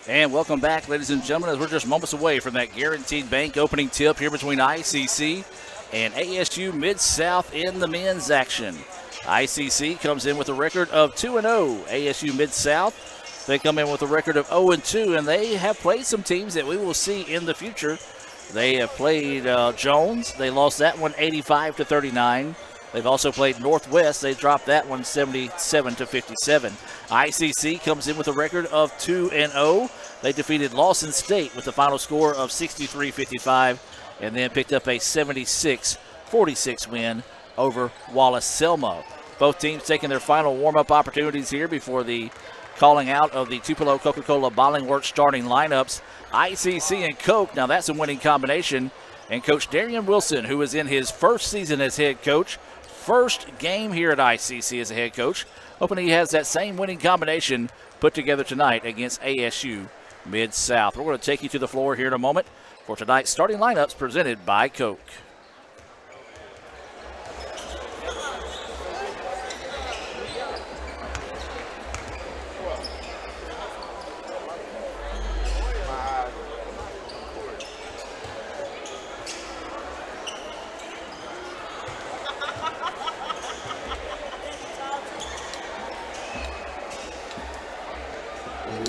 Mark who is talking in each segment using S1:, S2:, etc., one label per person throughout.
S1: And welcome back, ladies and gentlemen, as we're just moments away from that Guaranteed Bank opening tip here between ICC and ASU Mid-South in the men's action. ICC comes in with a record of 2-0. ASU Mid-South, they come in with a record of 0-2, and they have played some teams that we will see in the future. They have played Jones. They lost that one 85-39. They've also played Northwest. They dropped that one 77-57. ICC comes in with a record of 2-0. They defeated Lawson State with the final score of 63-55 and then picked up a 76-46 win over Wallace-Selma. Both teams taking their final warm-up opportunities here before the calling out of the Tupelo Coca-Cola Bottling Works starting lineups. ICC and Coke, now that's a winning combination. And Coach Darian Wilson, who is in his first season as head coach, first game here at ICC as a head coach, hoping he has that same winning combination put together tonight against ASU Mid-South. We're going to take you to the floor here in a moment for tonight's starting lineups presented by Coke.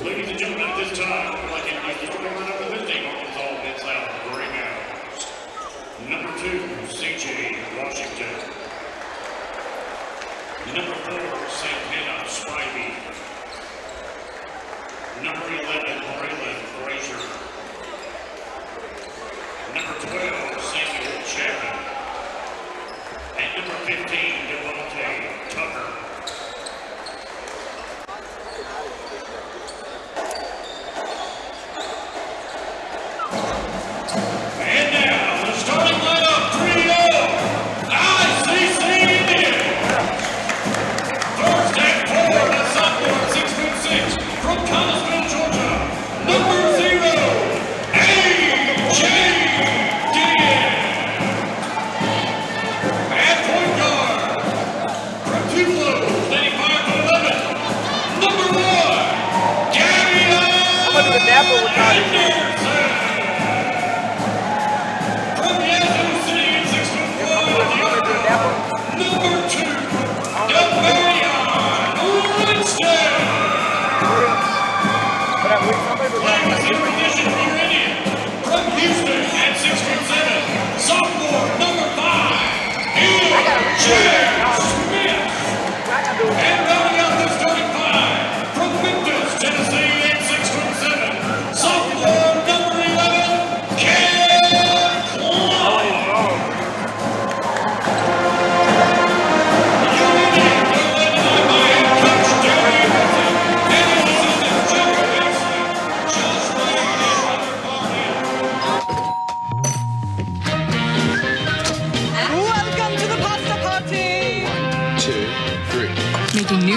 S2: Ladies and gentlemen, at this time, I'd like to introduce the starting lineup of the team Arkansas Mid-South Greyhounds. Number 2, C.J. Washington. Number 4, St. Hannah Spivey. Number 11, Braylon Frazier. Number 12, Samuel Chapman. And number 15, Devontae Tucker.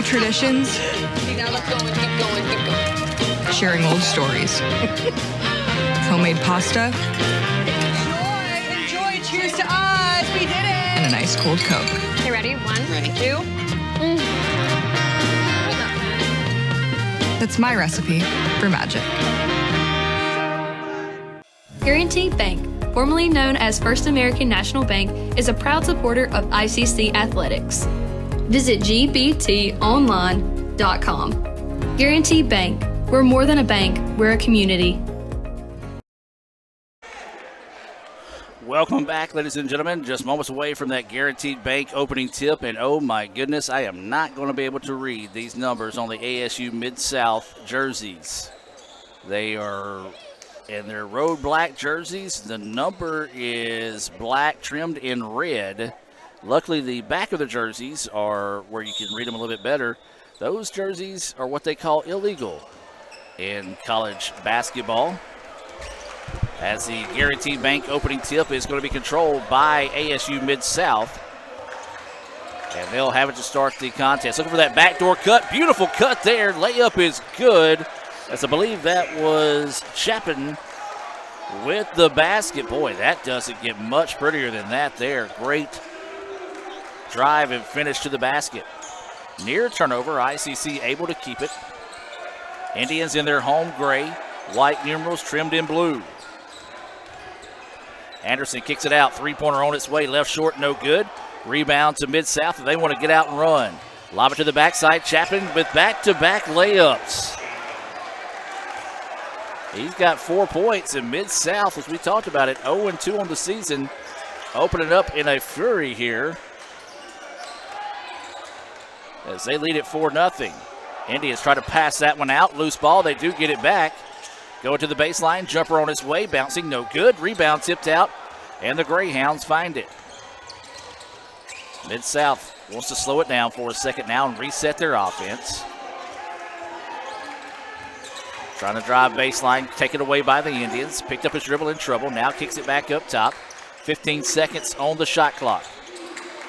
S3: Traditions, sharing old stories, homemade pasta,
S4: enjoy, cheers to us, we did it,
S3: and a nice cold Coke.
S5: Okay, ready? 1, 2.
S3: That's my recipe for magic.
S6: Guaranteed Bank, formerly known as First American National Bank, is a proud supporter of ICC athletics. Visit gbtonline.com. Guaranteed Bank. We're more than a bank, we're a community.
S1: Welcome back, ladies and gentlemen. Just moments away from that Guaranteed Bank opening tip, and oh my goodness, I am not going to be able to read these numbers on the ASU Mid-South jerseys. They are in their road black jerseys. The number is black trimmed in red. Luckily, the back of the jerseys are where you can read them a little bit better. Those jerseys are what they call illegal in college basketball. As the Guaranteed Bank opening tip is going to be controlled by ASU Mid-South. And they'll have it to start the contest. Looking for that backdoor cut. Beautiful cut there. Layup is good. As I believe that was Chapman with the basket. Boy, that doesn't get much prettier than that there. Great drive and finish to the basket. Near turnover, ICC able to keep it. Indians in their home gray. white numerals trimmed in blue. Anderson kicks it out. Three-pointer on its way. Left short, no good. Rebound to Mid-South. They want to get out and run. Lob it to the backside. Chapin with back-to-back layups. He's got 4 points in Mid-South, as we talked about it. 0-2 on the season. Opening up in a fury here as they lead it 4-0. Indians try to pass that one out. Loose ball. They do get it back. Going to the baseline. Jumper on its way. Bouncing. No good. Rebound tipped out. And the Greyhounds find it. Mid-South wants to slow it down for a second now and reset their offense. Trying to drive baseline. Taken away by the Indians. Picked up his dribble in trouble. Now kicks it back up top. 15 seconds on the shot clock.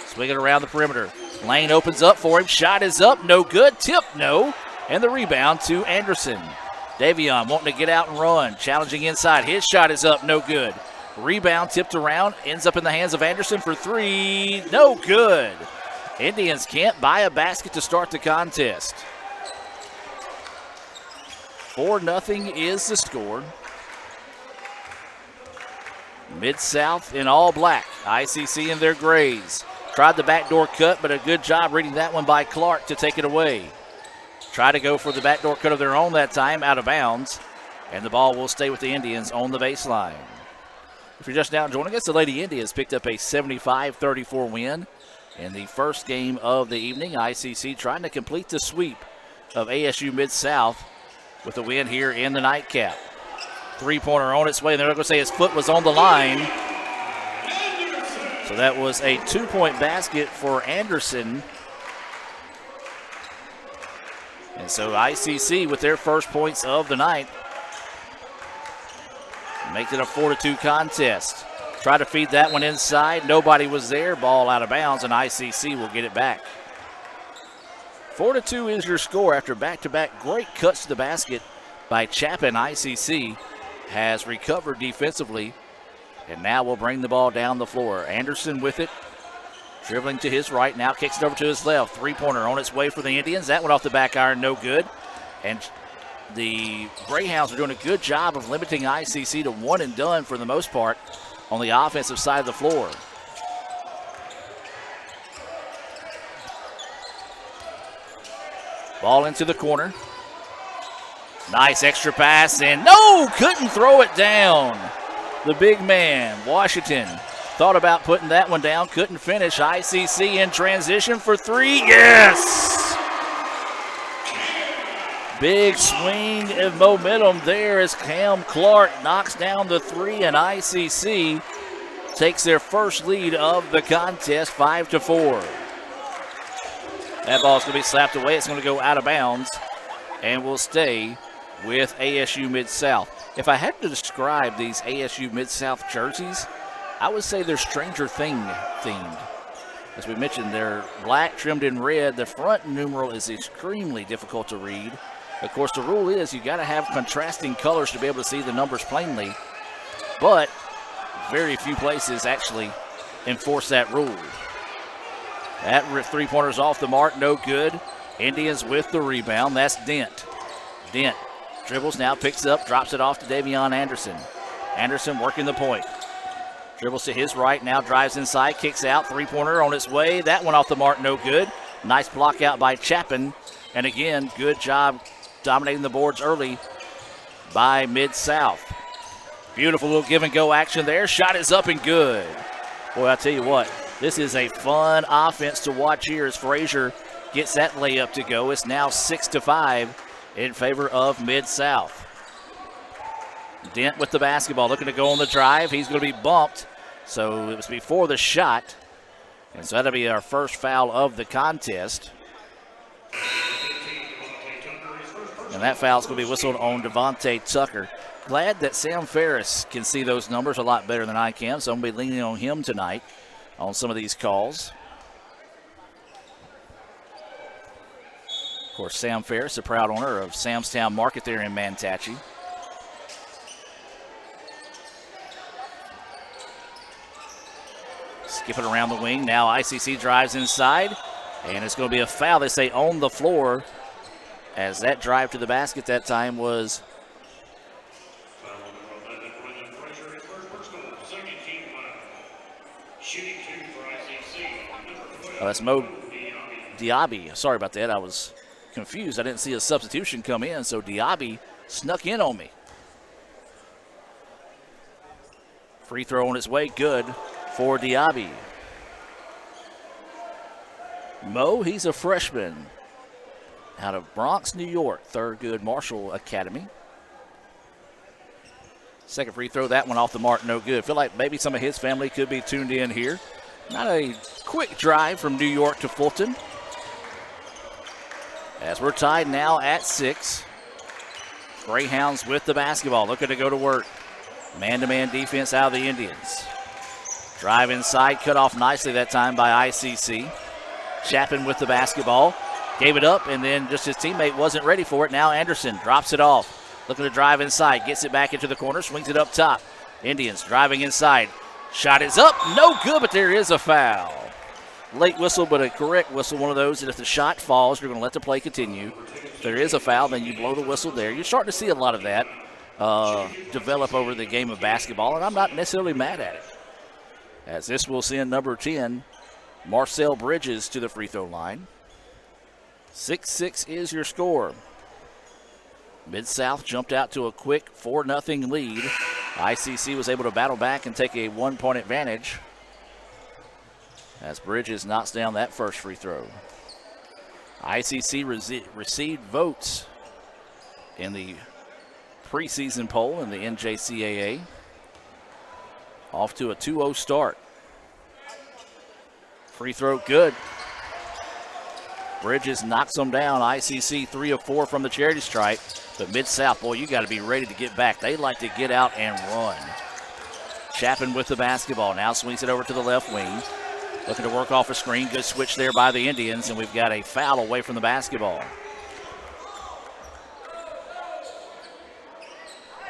S1: Swing it around the perimeter. Lane opens up for him. Shot is up. No good. Tip. No. And the rebound to Anderson. Davion wanting to get out and run. Challenging inside. His shot is up. No good. Rebound tipped around. Ends up in the hands of Anderson for three. No good. Indians can't buy a basket to start the contest. 4-0 is the score. Mid-South in all black. ICC in their grays. Tried the backdoor cut, but a good job reading that one by Clark to take it away. Try to go for the backdoor cut of their own that time, out of bounds. And the ball will stay with the Indians on the baseline. If you're just now joining us, the Lady Indians picked up a 75-34 win in the first game of the evening. ICC trying to complete the sweep of ASU Mid-South with a win here in the nightcap. Three-pointer on its way, and they're going to say his foot was on the line. So that was a 2-point basket for Anderson. And so ICC with their first points of the night make it a 4-2 contest. Try to feed that one inside. Nobody was there. Ball out of bounds, and ICC will get it back. 4-2 is your score after back-to-back great cuts to the basket by Chapin. ICC has recovered defensively and now will bring the ball down the floor. Anderson with it, dribbling to his right, now kicks it over to his left. Three-pointer on its way for the Indians. That one off the back iron, no good. And the Greyhounds are doing a good job of limiting ICC to one and done for the most part on the offensive side of the floor. Ball into the corner. Nice extra pass, and no, couldn't throw it down. The big man, Washington, thought about putting that one down, couldn't finish. ICC in transition for three, yes! Big swing of momentum there as Cam Clark knocks down the three, and ICC takes their first lead of the contest, 5-4. That ball's going to be slapped away. It's going to go out of bounds and will stay with ASU Mid-South. If I had to describe these ASU Mid-South jerseys, I would say they're Stranger Thing themed. As we mentioned, they're black trimmed in red. The front numeral is extremely difficult to read. Of course, the rule is you got to have contrasting colors to be able to see the numbers plainly, but very few places actually enforce that rule. That three-pointer's off the mark, no good. Indians with the rebound. That's Dent. Dent dribbles now, picks up, drops it off to Davion Anderson. Anderson working the point. Dribbles to his right, now drives inside, kicks out, three-pointer on its way. That one off the mark, no good. Nice block out by Chapin. And again, good job dominating the boards early by Mid-South. Beautiful little give-and-go action there. Shot is up and good. Boy, I tell you what, this is a fun offense to watch here as Frazier gets that layup to go. It's now 6-5 in favor of Mid-South. Dent with the basketball, looking to go on the drive. He's going to be bumped, so it was before the shot. And so that'll be our first foul of the contest. And that foul's going to be whistled on Devontae Tucker. Glad that Sam Ferris can see those numbers a lot better than I can, so I'm going to be leaning on him tonight on some of these calls. Of course, Sam Ferris, the proud owner of Samstown Market there in Mantachie. Skipping around the wing. Now ICC drives inside, and it's going to be a foul. They say on the floor, as that drive to the basket that time was Oh, that's Mo Diaby. Sorry about that. I was confused. I didn't see a substitution come in, so Diaby snuck in on me. Free throw on its way. Good for Diaby. Mo, he's a freshman out of Bronx, New York, Thurgood Marshall Academy. Second free throw, that one off the mark, no good. Feel like maybe some of his family could be tuned in here. Not a quick drive from New York to Fulton. As we're tied now at 6. Greyhounds with the basketball, looking to go to work. Man-to-man defense out of the Indians. Drive inside, cut off nicely that time by ICC. Chapin with the basketball. Gave it up, and then just his teammate wasn't ready for it. Now Anderson drops it off. Looking to drive inside. Gets it back into the corner. Swings it up top. Indians driving inside. Shot is up. No good, but there is a foul. Late whistle, but a correct whistle. One of those that if the shot falls, you're going to let the play continue. If there is a foul, then you blow the whistle there. You're starting to see a lot of that develop over the game of basketball, and I'm not necessarily mad at it. As this will send number 10, Marcel Bridges, to the free throw line. 6-6 is your score. Mid-South jumped out to a quick 4-0 lead. ICC was able to battle back and take a 1-point advantage as Bridges knocks down that first free throw. ICC received votes in the preseason poll in the NJCAA. Off to a 2-0 start. Free throw good. Bridges knocks them down. ICC 3 of 4 from the charity stripe. But Mid-South, boy, you got to be ready to get back. They like to get out and run. Chapin with the basketball. Now swings it over to the left wing. Looking to work off a screen. Good switch there by the Indians, and we've got a foul away from the basketball.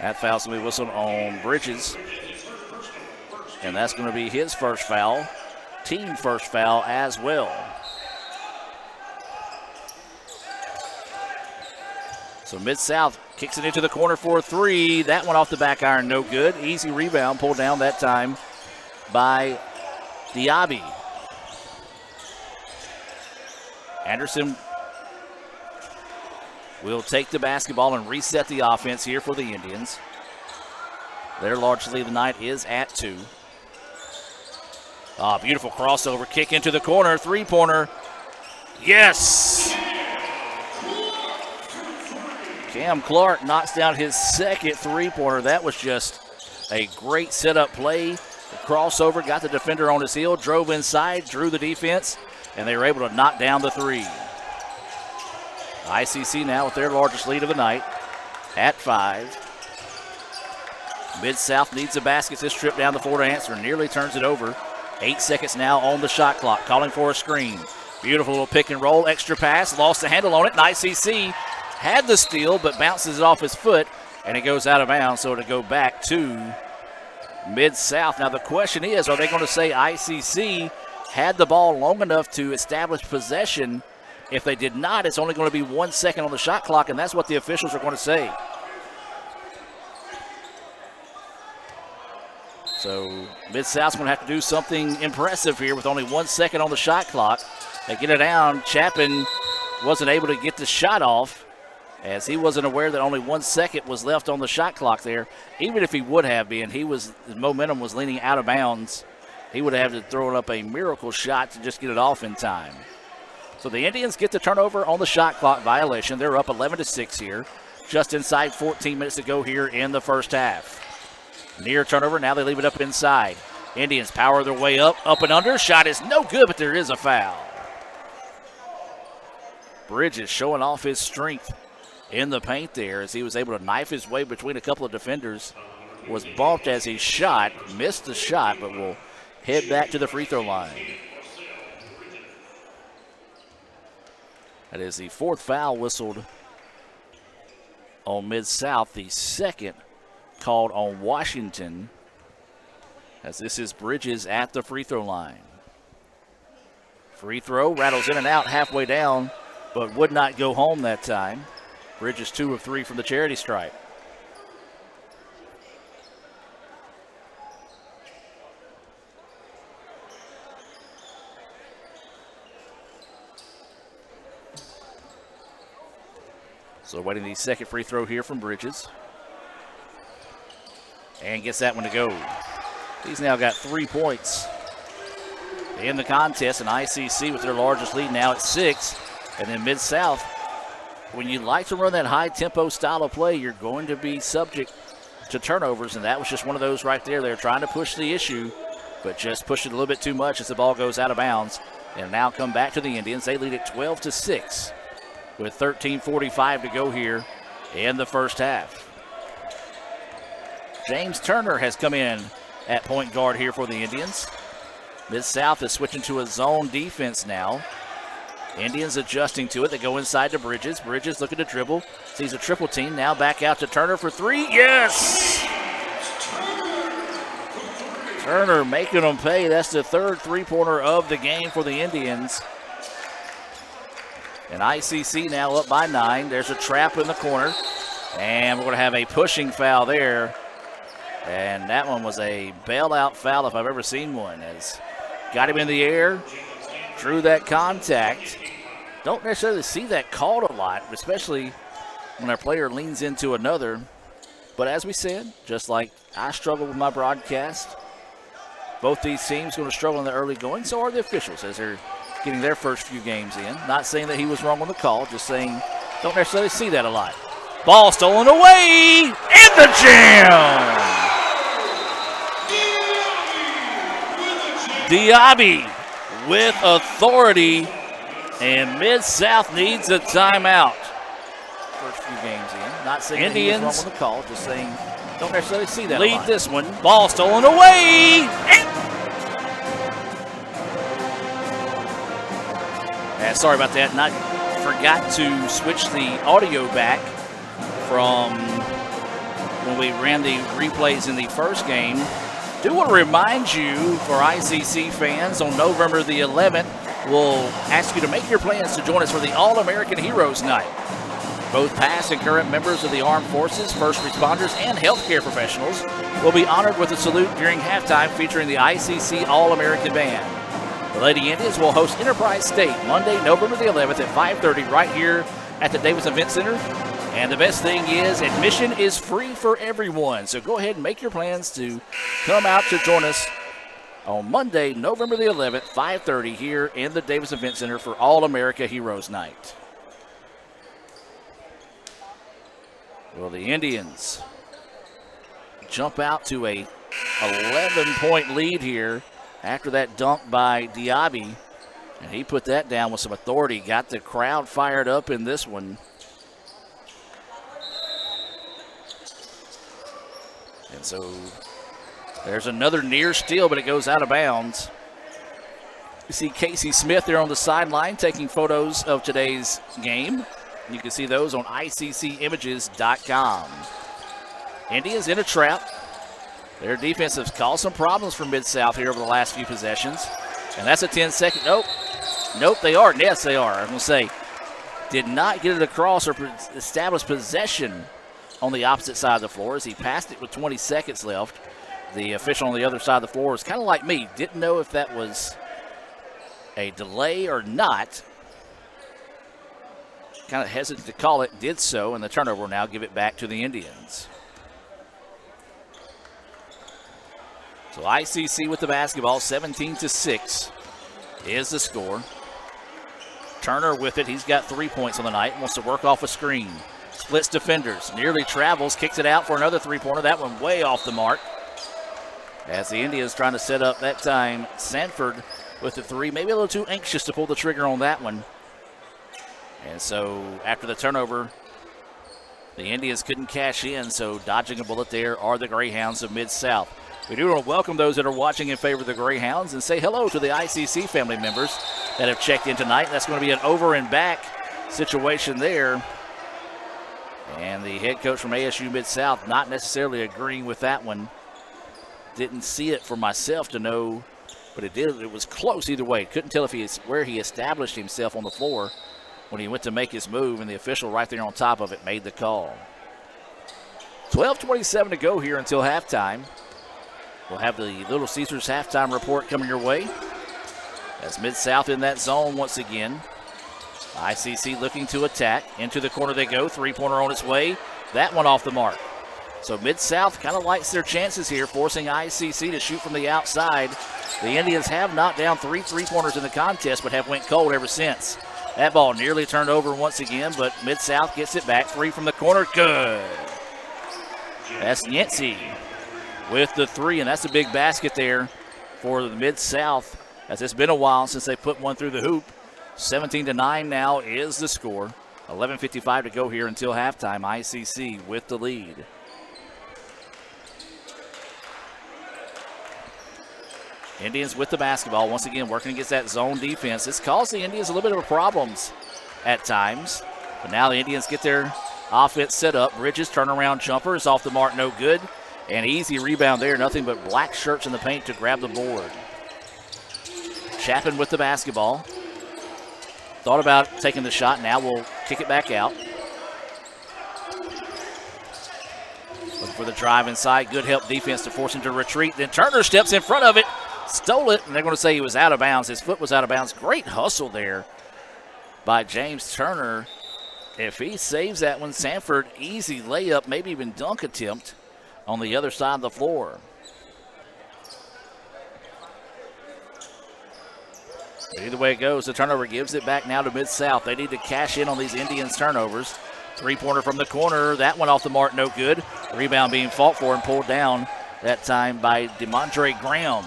S1: That foul's going to be whistled on Bridges. And that's going to be his first foul. Team first foul as well. So Mid-South kicks it into the corner for a 3. That one off the back iron, no good. Easy rebound, pulled down that time by Diaby. Anderson will take the basketball and reset the offense here for the Indians. Their largest lead of the night is at 2. Beautiful crossover, kick into the corner, three-pointer. Yes! Cam Clark knocks down his second three-pointer. That was just a great setup play. The crossover, got the defender on his heel, drove inside, drew the defense, and they were able to knock down the 3. ICC now with their largest lead of the night at 5. Mid-South needs a basket. This trip down the floor to answer. Nearly turns it over. 8 seconds now on the shot clock. Calling for a screen. Beautiful little pick and roll. Extra pass. Lost the handle on it. And ICC had the steal, but bounces it off his foot, and it goes out of bounds, so to go back to Mid-South. Now the question is, are they going to say ICC had the ball long enough to establish possession? If they did not, it's only going to be 1 second on the shot clock, and that's what the officials are going to say. So Mid-South's going to have to do something impressive here with only 1 second on the shot clock. They get it down. Chapin wasn't able to get the shot off, as he wasn't aware that only 1 second was left on the shot clock there. Even if he would have been, his momentum was leaning out of bounds. He would have to throw up a miracle shot to just get it off in time. So the Indians get the turnover on the shot clock violation. They're up 11-6 here. Just inside 14 minutes to go here in the first half. Near turnover, now they leave it up inside. Indians power their way up and under. Shot is no good, but there is a foul. Bridges showing off his strength in the paint there as he was able to knife his way between a couple of defenders. Was bumped as he shot, missed the shot, but will head back to the free throw line. That is the 4th foul whistled on Mid-South, the 2nd called on Washington, as this is Bridges at the free throw line. Free throw, rattles in and out halfway down, but would not go home that time. Bridges 2 of 3 from the charity stripe. So waiting the second free throw here from Bridges. And gets that one to go. He's now got 3 points in the contest, and ICC with their largest lead now at 6. And then Mid-South, when you like to run that high-tempo style of play, you're going to be subject to turnovers, and that was just one of those right there. They're trying to push the issue, but just push it a little bit too much as the ball goes out of bounds. And now come back to the Indians. They lead it 12-6 with 13:45 to go here in the first half. James Turner has come in at point guard here for the Indians. Mid-South is switching to a zone defense now. Indians adjusting to it. They go inside to Bridges. Bridges looking to dribble. Sees a triple team. Now back out to Turner for three. Yes! Turner making them pay. That's the third three-pointer of the game for the Indians. And ICC now up by 9. There's a trap in the corner. And we're going to have a pushing foul there. And that one was a bailout foul if I've ever seen one. As got him in the air, drew that contact. Don't necessarily see that called a lot, especially when a player leans into another. But as we said, just like I struggle with my broadcast, both these teams going to struggle in the early going. So are the officials as they're getting their first few games in. Not saying that he was wrong on the call, just saying don't necessarily see that a lot. Ball stolen away, in the jam! Diaby with authority, and Mid-South needs a timeout. First few games in. Not saying Indians was wrong on the call, just saying don't necessarily see that lead this one. Ball stolen away. And sorry about that. Forgot to switch the audio back from when we ran the replays in the first game. Do want to remind you, for ICC fans, on November the 11th, we'll ask you to make your plans to join us for the All-American Heroes Night. Both past and current members of the Armed Forces, first responders, and healthcare professionals will be honored with a salute during halftime featuring the ICC All-American Band. The Lady Indians will host Enterprise State Monday, November the 11th at 5:30 right here at the Davis Event Center. And the best thing is admission is free for everyone. So go ahead and make your plans to come out to join us on Monday, November the 11th, 5:30 here in the Davis Event Center for All-America Heroes Night. Well, the Indians jump out to a 11-point lead here after that dunk by Diaby. And he put that down with some authority. Got the crowd fired up in this one. And so there's another near steal, but it goes out of bounds. You see Casey Smith there on the sideline taking photos of today's game. You can see those on ICCimages.com. Indians in a trap. Their defense has caused some problems for Mid-South here over the last few possessions. And that's a 10-second. Nope, they are. Yes, they are. I'm going to say, did not get it across or establish possession on the opposite side of the floor as he passed it with 20 seconds left. The official on the other side of the floor is kind of like me. Didn't know if that was a delay or not. Kind of hesitant to call it, did so, and the turnover will now give it back to the Indians. So ICC with the basketball, 17-6 is the score. Turner with it, he's got 3 points on the night, wants to work off a screen. Splits defenders, nearly travels, kicks it out for another three-pointer. That one way off the mark. As the Indians trying to set up that time, Sanford with the three, maybe a little too anxious to pull the trigger on that one. And so after the turnover, the Indians couldn't cash in, so dodging a bullet there are the Greyhounds of Mid-South. We do want to welcome those that are watching in favor of the Greyhounds and say hello to the ICC family members that have checked in tonight. That's going to be an over and back situation there. And the head coach from ASU Mid-South not necessarily agreeing with that one. Didn't see it for myself to know, but it was close either way. Couldn't tell if where he established himself on the floor when he went to make his move, and the official right there on top of it made the call. 12:27 to go here until halftime. We'll have the Little Caesars halftime report coming your way. As Mid-South in that zone once again. ICC looking to attack. Into the corner they go. Three-pointer on its way. That one off the mark. So Mid-South kind of likes their chances here, forcing ICC to shoot from the outside. The Indians have knocked down three three-pointers in the contest, but have went cold ever since. That ball nearly turned over once again, but Mid-South gets it back. Three from the corner. Good. That's Yancey with the three, and that's a big basket there for the Mid-South, as it's been a while since they put one through the hoop. 17-9 now is the score. 11:55 to go here until halftime. ICC with the lead. Indians with the basketball, once again working against that zone defense. It's caused the Indians a little bit of problems at times, but now the Indians get their offense set up. Bridges turnaround jumper is off the mark, no good. An easy rebound there, nothing but black shirts in the paint to grab the board. Chapin with the basketball. Thought about taking the shot, now we'll kick it back out. Looking for the drive inside, good help defense to force him to retreat. Then Turner steps in front of it. Stole it, and they're going to say he was out of bounds. His foot was out of bounds. Great hustle there by James Turner. If he saves that one, Sanford, easy layup, maybe even dunk attempt on the other side of the floor. But either way it goes, the turnover gives it back now to Mid-South. They need to cash in on these Indians turnovers. Three-pointer from the corner. That one off the mark, no good. Rebound being fought for and pulled down that time by DeMondre Graham.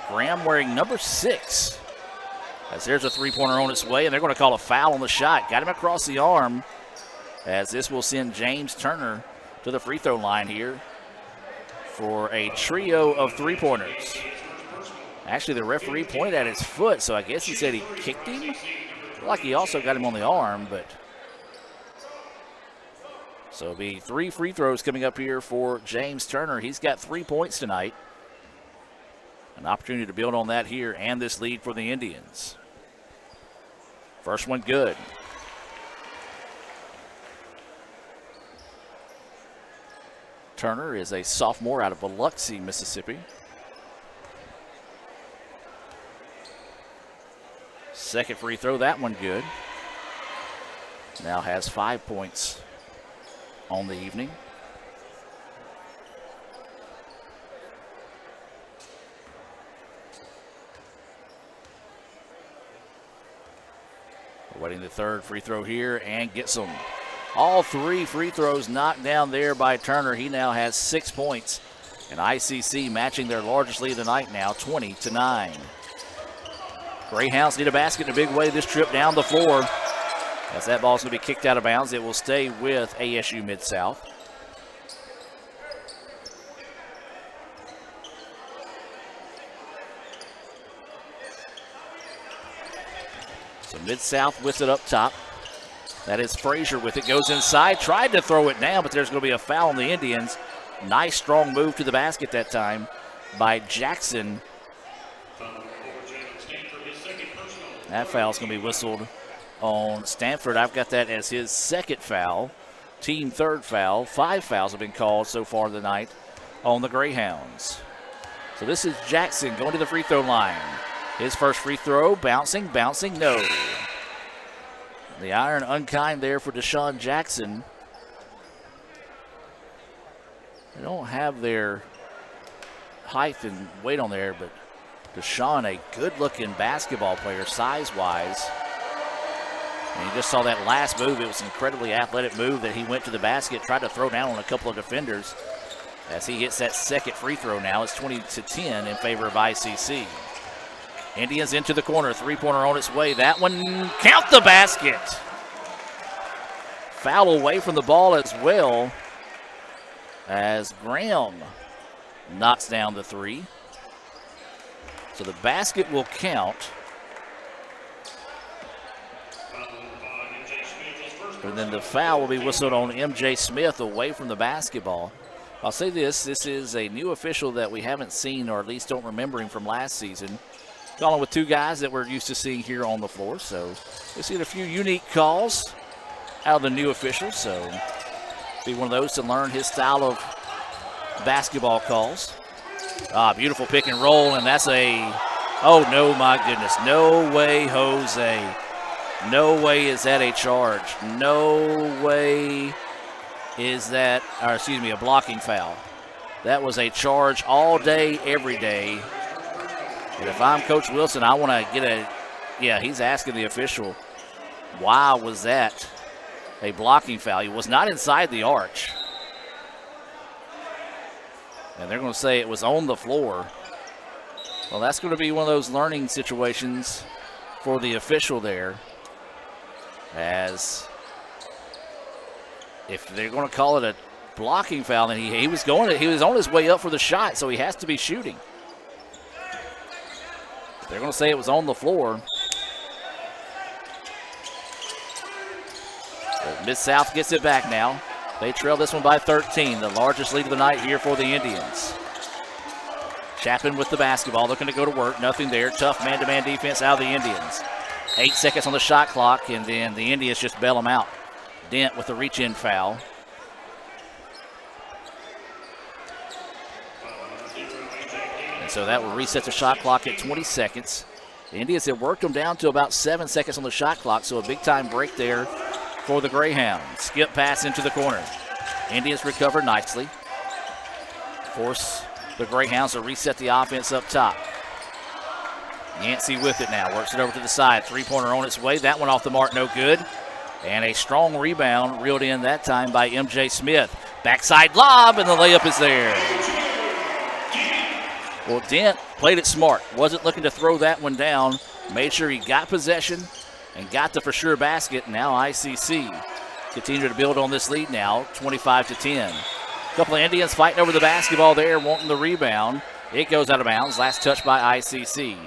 S1: Graham wearing number 6. As there's a three-pointer on its way, and they're going to call a foul on the shot. Got him across the arm, as this will send James Turner to the free throw line here for a trio of three-pointers. Actually, the referee pointed at his foot, so I guess he said he kicked him. Like he also got him on the arm, but so it'll be 3 free throws coming up here for James Turner. He's got 3 points tonight. An opportunity to build on that here and this lead for the Indians. First one good. Turner is a sophomore out of Biloxi, Mississippi. Second free throw, that one good. Now has 5 points on the evening. Waiting the third free throw here and gets them. All 3 free throws knocked down there by Turner. He now has 6 points. And ICC matching their largest lead of the night now, 20-9. Greyhounds need a basket in a big way this trip down the floor. As that ball's going to be kicked out of bounds, it will stay with ASU Mid-South. So Mid-South with it up top. That is Frazier with it. Goes inside. Tried to throw it down, but there's going to be a foul on the Indians. Nice strong move to the basket that time by Jackson. That foul's going to be whistled on Stanford. I've got that as his second foul. Team third foul. 5 fouls have been called so far tonight on the Greyhounds. So this is Jackson going to the free throw line. His first free throw, bouncing, no. The iron unkind there for Deshaun Jackson. They don't have their height and weight on there, but Deshaun, a good-looking basketball player size-wise. And you just saw that last move. It was an incredibly athletic move that he went to the basket, tried to throw down on a couple of defenders. As he hits that second free throw now, it's 20-10 in favor of ICC. Indians into the corner, three-pointer on its way. That one, count the basket. Foul away from the ball as well, as Graham knocks down the 3. So the basket will count. And then the foul will be whistled on MJ Smith away from the basketball. I'll say this is a new official that we haven't seen, or at least don't remember him from last season. Calling with 2 guys that we're used to seeing here on the floor. So we've seen a few unique calls out of the new officials. So be one of those to learn his style of basketball calls. Beautiful pick and roll, and that's oh no, my goodness. No way, Jose. No way is that a charge. No way is that, or excuse me, a blocking foul. That was a charge all day, every day. And if I'm Coach Wilson, I want to get yeah, he's asking the official, why was that a blocking foul? He was not inside the arch. And they're going to say it was on the floor. Well, that's going to be one of those learning situations for the official there. As if they're going to call it a blocking foul, then he was on his way up for the shot, so he has to be shooting. They're going to say it was on the floor. Mid-South gets it back now. They trail this one by 13, the largest lead of the night here for the Indians. Chapman with the basketball, looking to go to work. Nothing there. Tough man-to-man defense out of the Indians. 8 seconds on the shot clock, and then the Indians just bail them out. Dent with the reach-in foul. And so that will reset the shot clock at 20 seconds. The Indians have worked them down to about 7 seconds on the shot clock, so a big-time break there for the Greyhounds. Skip pass into the corner. Indians recover nicely. Force the Greyhounds to reset the offense up top. Yancey with it now, works it over to the side. Three-pointer on its way. That one off the mark, no good. And a strong rebound reeled in that time by MJ Smith. Backside lob, and the layup is there. Well, Dent played it smart. Wasn't looking to throw that one down. Made sure he got possession and got the for sure basket. Now ICC continue to build on this lead now, 25-10. A couple of Indians fighting over the basketball there, wanting the rebound. It goes out of bounds. Last touch by ICC.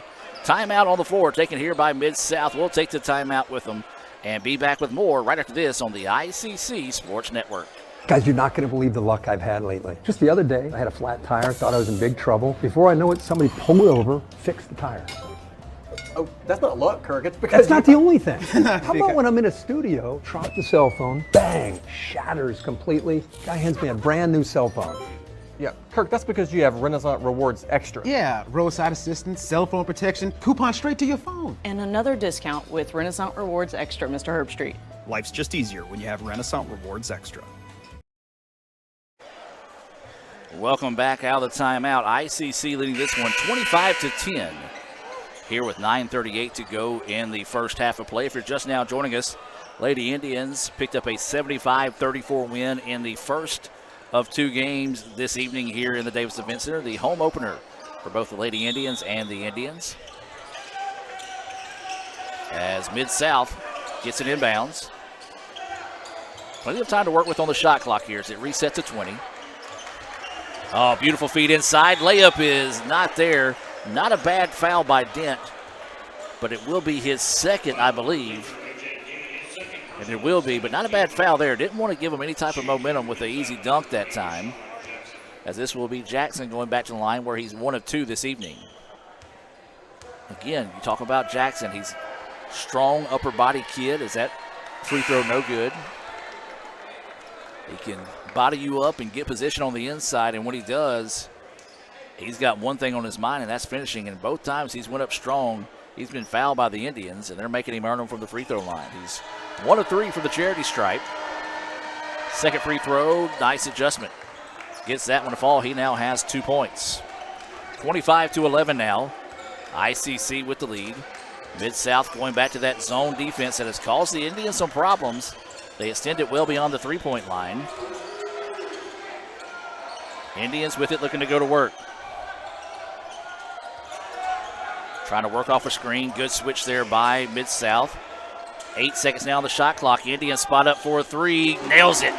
S1: Timeout on the floor taken here by Mid-South. We'll take the timeout with them and be back with more right after this on the ICC Sports Network.
S7: Guys, you're not going to believe the luck I've had lately. Just the other day, I had a flat tire, thought I was in big trouble. Before I know it, somebody pulled over, fixed the tire.
S8: Oh, that's not luck, Kirk. It's because
S7: that's not the only thing. How about when I'm in a studio, drop the cell phone, bang, shatters completely. Guy hands me a brand new cell phone.
S8: Yeah, Kirk, that's because you have Renaissance Rewards Extra.
S9: Yeah, roadside assistance, cell phone protection, coupon straight to your phone.
S4: And another discount with Renaissance Rewards Extra, Mr. Herbstreit.
S10: Life's just easier when you have Renaissance Rewards Extra.
S1: Welcome back out of the timeout. ICC leading this one 25-10. Here with 9:38 to go in the first half of play. If you're just now joining us, Lady Indians picked up a 75-34 win in the first of two games this evening here in the Davis Event Center. The home opener for both the Lady Indians and the Indians. As Mid-South gets it inbounds. Plenty of time to work with on the shot clock here as it resets to 20. Oh, beautiful feed inside. Layup is not there. Not a bad foul by Dent, but it will be his second, I believe. And there will be, but not a bad foul there. Didn't want to give him any type of momentum with an easy dunk that time, as this will be Jackson going back to the line where he's 1 of 2 this evening. Again, you talk about Jackson. He's strong upper body kid. Is that free throw no good? He can body you up and get position on the inside, and when he does, he's got one thing on his mind, and that's finishing. And both times he's went up strong, he's been fouled by the Indians, and they're making him earn them from the free throw line. He's 1 of 3 for the charity stripe. Second free throw, nice adjustment. Gets that one to fall. He now has 2 points. 25-11 now. ICC with the lead. Mid-South going back to that zone defense that has caused the Indians some problems. They extend it well beyond the three-point line. Indians with it, looking to go to work. Trying to work off a screen. Good switch there by Mid-South. 8 seconds now on the shot clock. Indians spot up for a three. Nails it.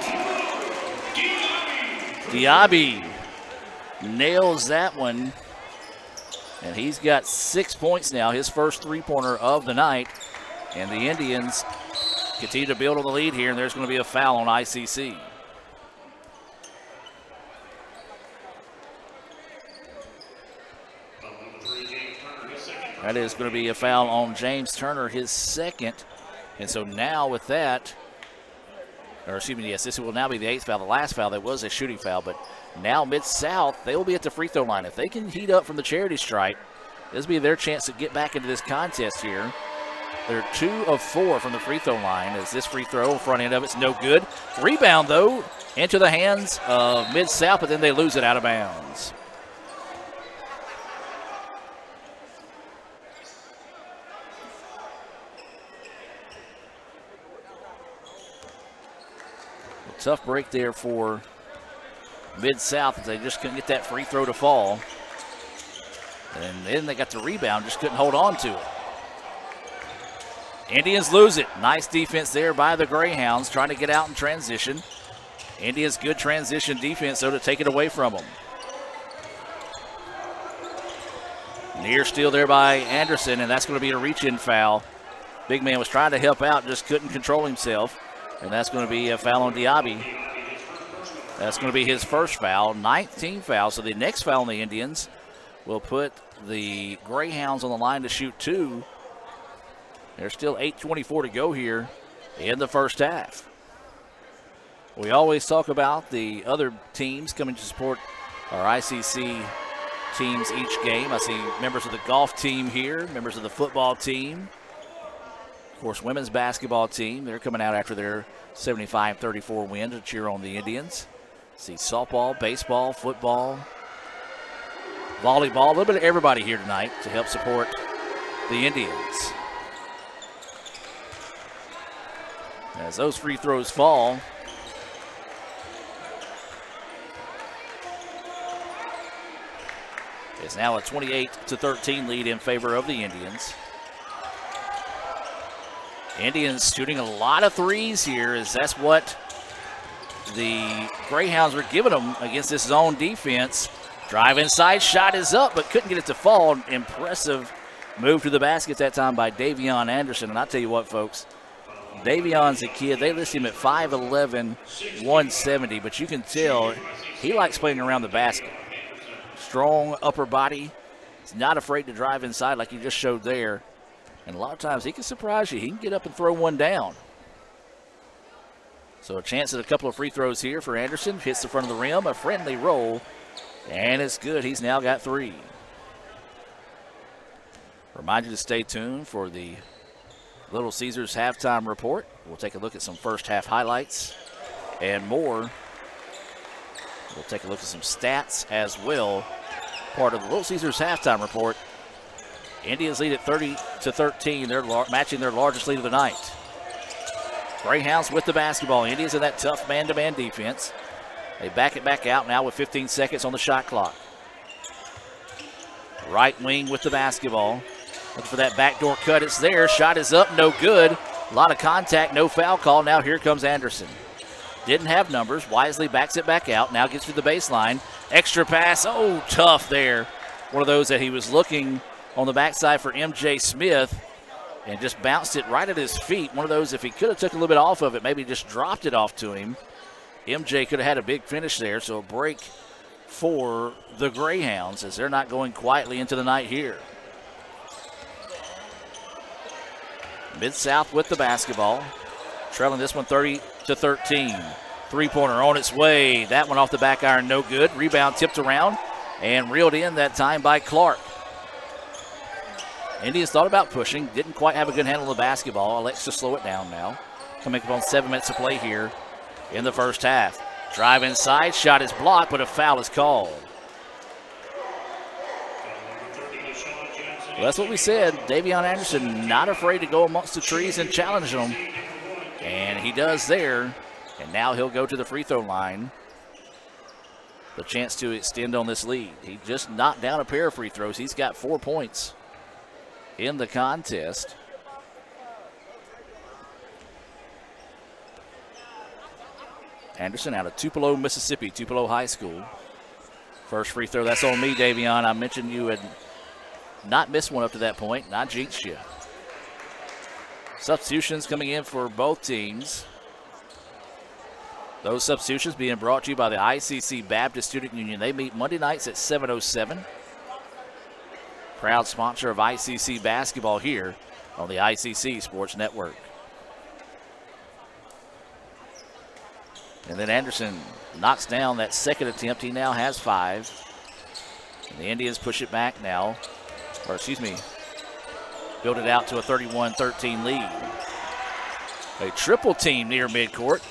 S1: Diaby nails that one. And he's got 6 points now. His first three-pointer of the night. And the Indians continue to build on the lead here. And there's going to be a foul on ICC. That is going to be a foul on James Turner, his second. And so now with that, or excuse me, yes, this will now be the 8th foul. The last foul, that was a shooting foul, but now Mid-South, they will be at the free throw line. If they can heat up from the charity stripe, this will be their chance to get back into this contest here. They're 2 of 4 from the free throw line as this free throw, front end of it's no good. Rebound, though, into the hands of Mid-South, but then they lose it out of bounds. A tough break there for Mid-South as they just couldn't get that free throw to fall. And then they got the rebound, just couldn't hold on to it. Indians lose it. Nice defense there by the Greyhounds, trying to get out in transition. Indians good transition defense, though, to take it away from them. Near steal there by Anderson, and that's going to be a reach-in foul. Big man was trying to help out, just couldn't control himself. And that's going to be a foul on Diaby. That's going to be his first foul, 19th foul. So the next foul on the Indians will put the Greyhounds on the line to shoot 2. There's still 8:24 to go here in the first half. We always talk about the other teams coming to support our ICC teams each game. I see members of the golf team here, members of the football team. Of course, women's basketball team, they're coming out after their 75-34 win to cheer on the Indians. See softball, baseball, football, volleyball, a little bit of everybody here tonight to help support the Indians. As those free throws fall, it's now a 28-13 lead in favor of the Indians. Indians shooting a lot of threes here, as that's what the Greyhounds were giving them against this zone defense. Drive inside, shot is up, but couldn't get it to fall. Impressive move to the basket that time by Davion Anderson. And I'll tell you what, folks, Davion's a kid. They list him at 5'11", 170, but you can tell he likes playing around the basket. Strong upper body. He's not afraid to drive inside like he just showed there. And a lot of times he can surprise you. He can get up and throw one down. So a chance at a couple of free throws here for Anderson. Hits the front of the rim, a friendly roll, and it's good. He's now got 3. Remind you to stay tuned for the Little Caesars halftime report. We'll take a look at some first half highlights and more. We'll take a look at some stats as well. Part of the Little Caesars halftime report. Indians lead at 30-13. They're matching their largest lead of the night. Greyhounds with the basketball. Indians in that tough man-to-man defense. They back it back out now with 15 seconds on the shot clock. Right wing with the basketball. Looking for that backdoor cut. It's there. Shot is up. No good. A lot of contact. No foul call. Now here comes Anderson. Didn't have numbers. Wisely backs it back out. Now gets to the baseline. Extra pass. Oh, tough there. One of those that he was looking on the backside for M.J. Smith and just bounced it right at his feet. One of those, if he could have took a little bit off of it, maybe just dropped it off to him. M.J. could have had a big finish there. So a break for the Greyhounds as they're not going quietly into the night here. Mid-South with the basketball. Trailing this one 30-13. Three-pointer on its way. That one off the back iron, no good. Rebound tipped around and reeled in that time by Clark. Indians thought about pushing. Didn't quite have a good handle on the basketball. Elects to slow it down now. Coming up on 7 minutes of play here in the first half. Drive inside. Shot is blocked, but a foul is called. Well, that's what we said. Davion Anderson not afraid to go amongst the trees and challenge them. And he does there. And now he'll go to the free throw line. The chance to extend on this lead. He just knocked down a pair of free throws. He's got 4 points in the contest. Anderson out of Tupelo, Mississippi, Tupelo High School. First free throw, that's on me, Davion. I mentioned you had not missed one up to that point, and I jinxed you. Substitutions coming in for both teams. Those substitutions being brought to you by the ICC Baptist Student Union. They meet Monday nights at 7:07. Proud sponsor of ICC basketball here on the ICC Sports Network. And then Anderson knocks down that second attempt. He now has 5. And the Indians push it back now. Or excuse me. build it out to a 31-13 lead. A triple team near midcourt.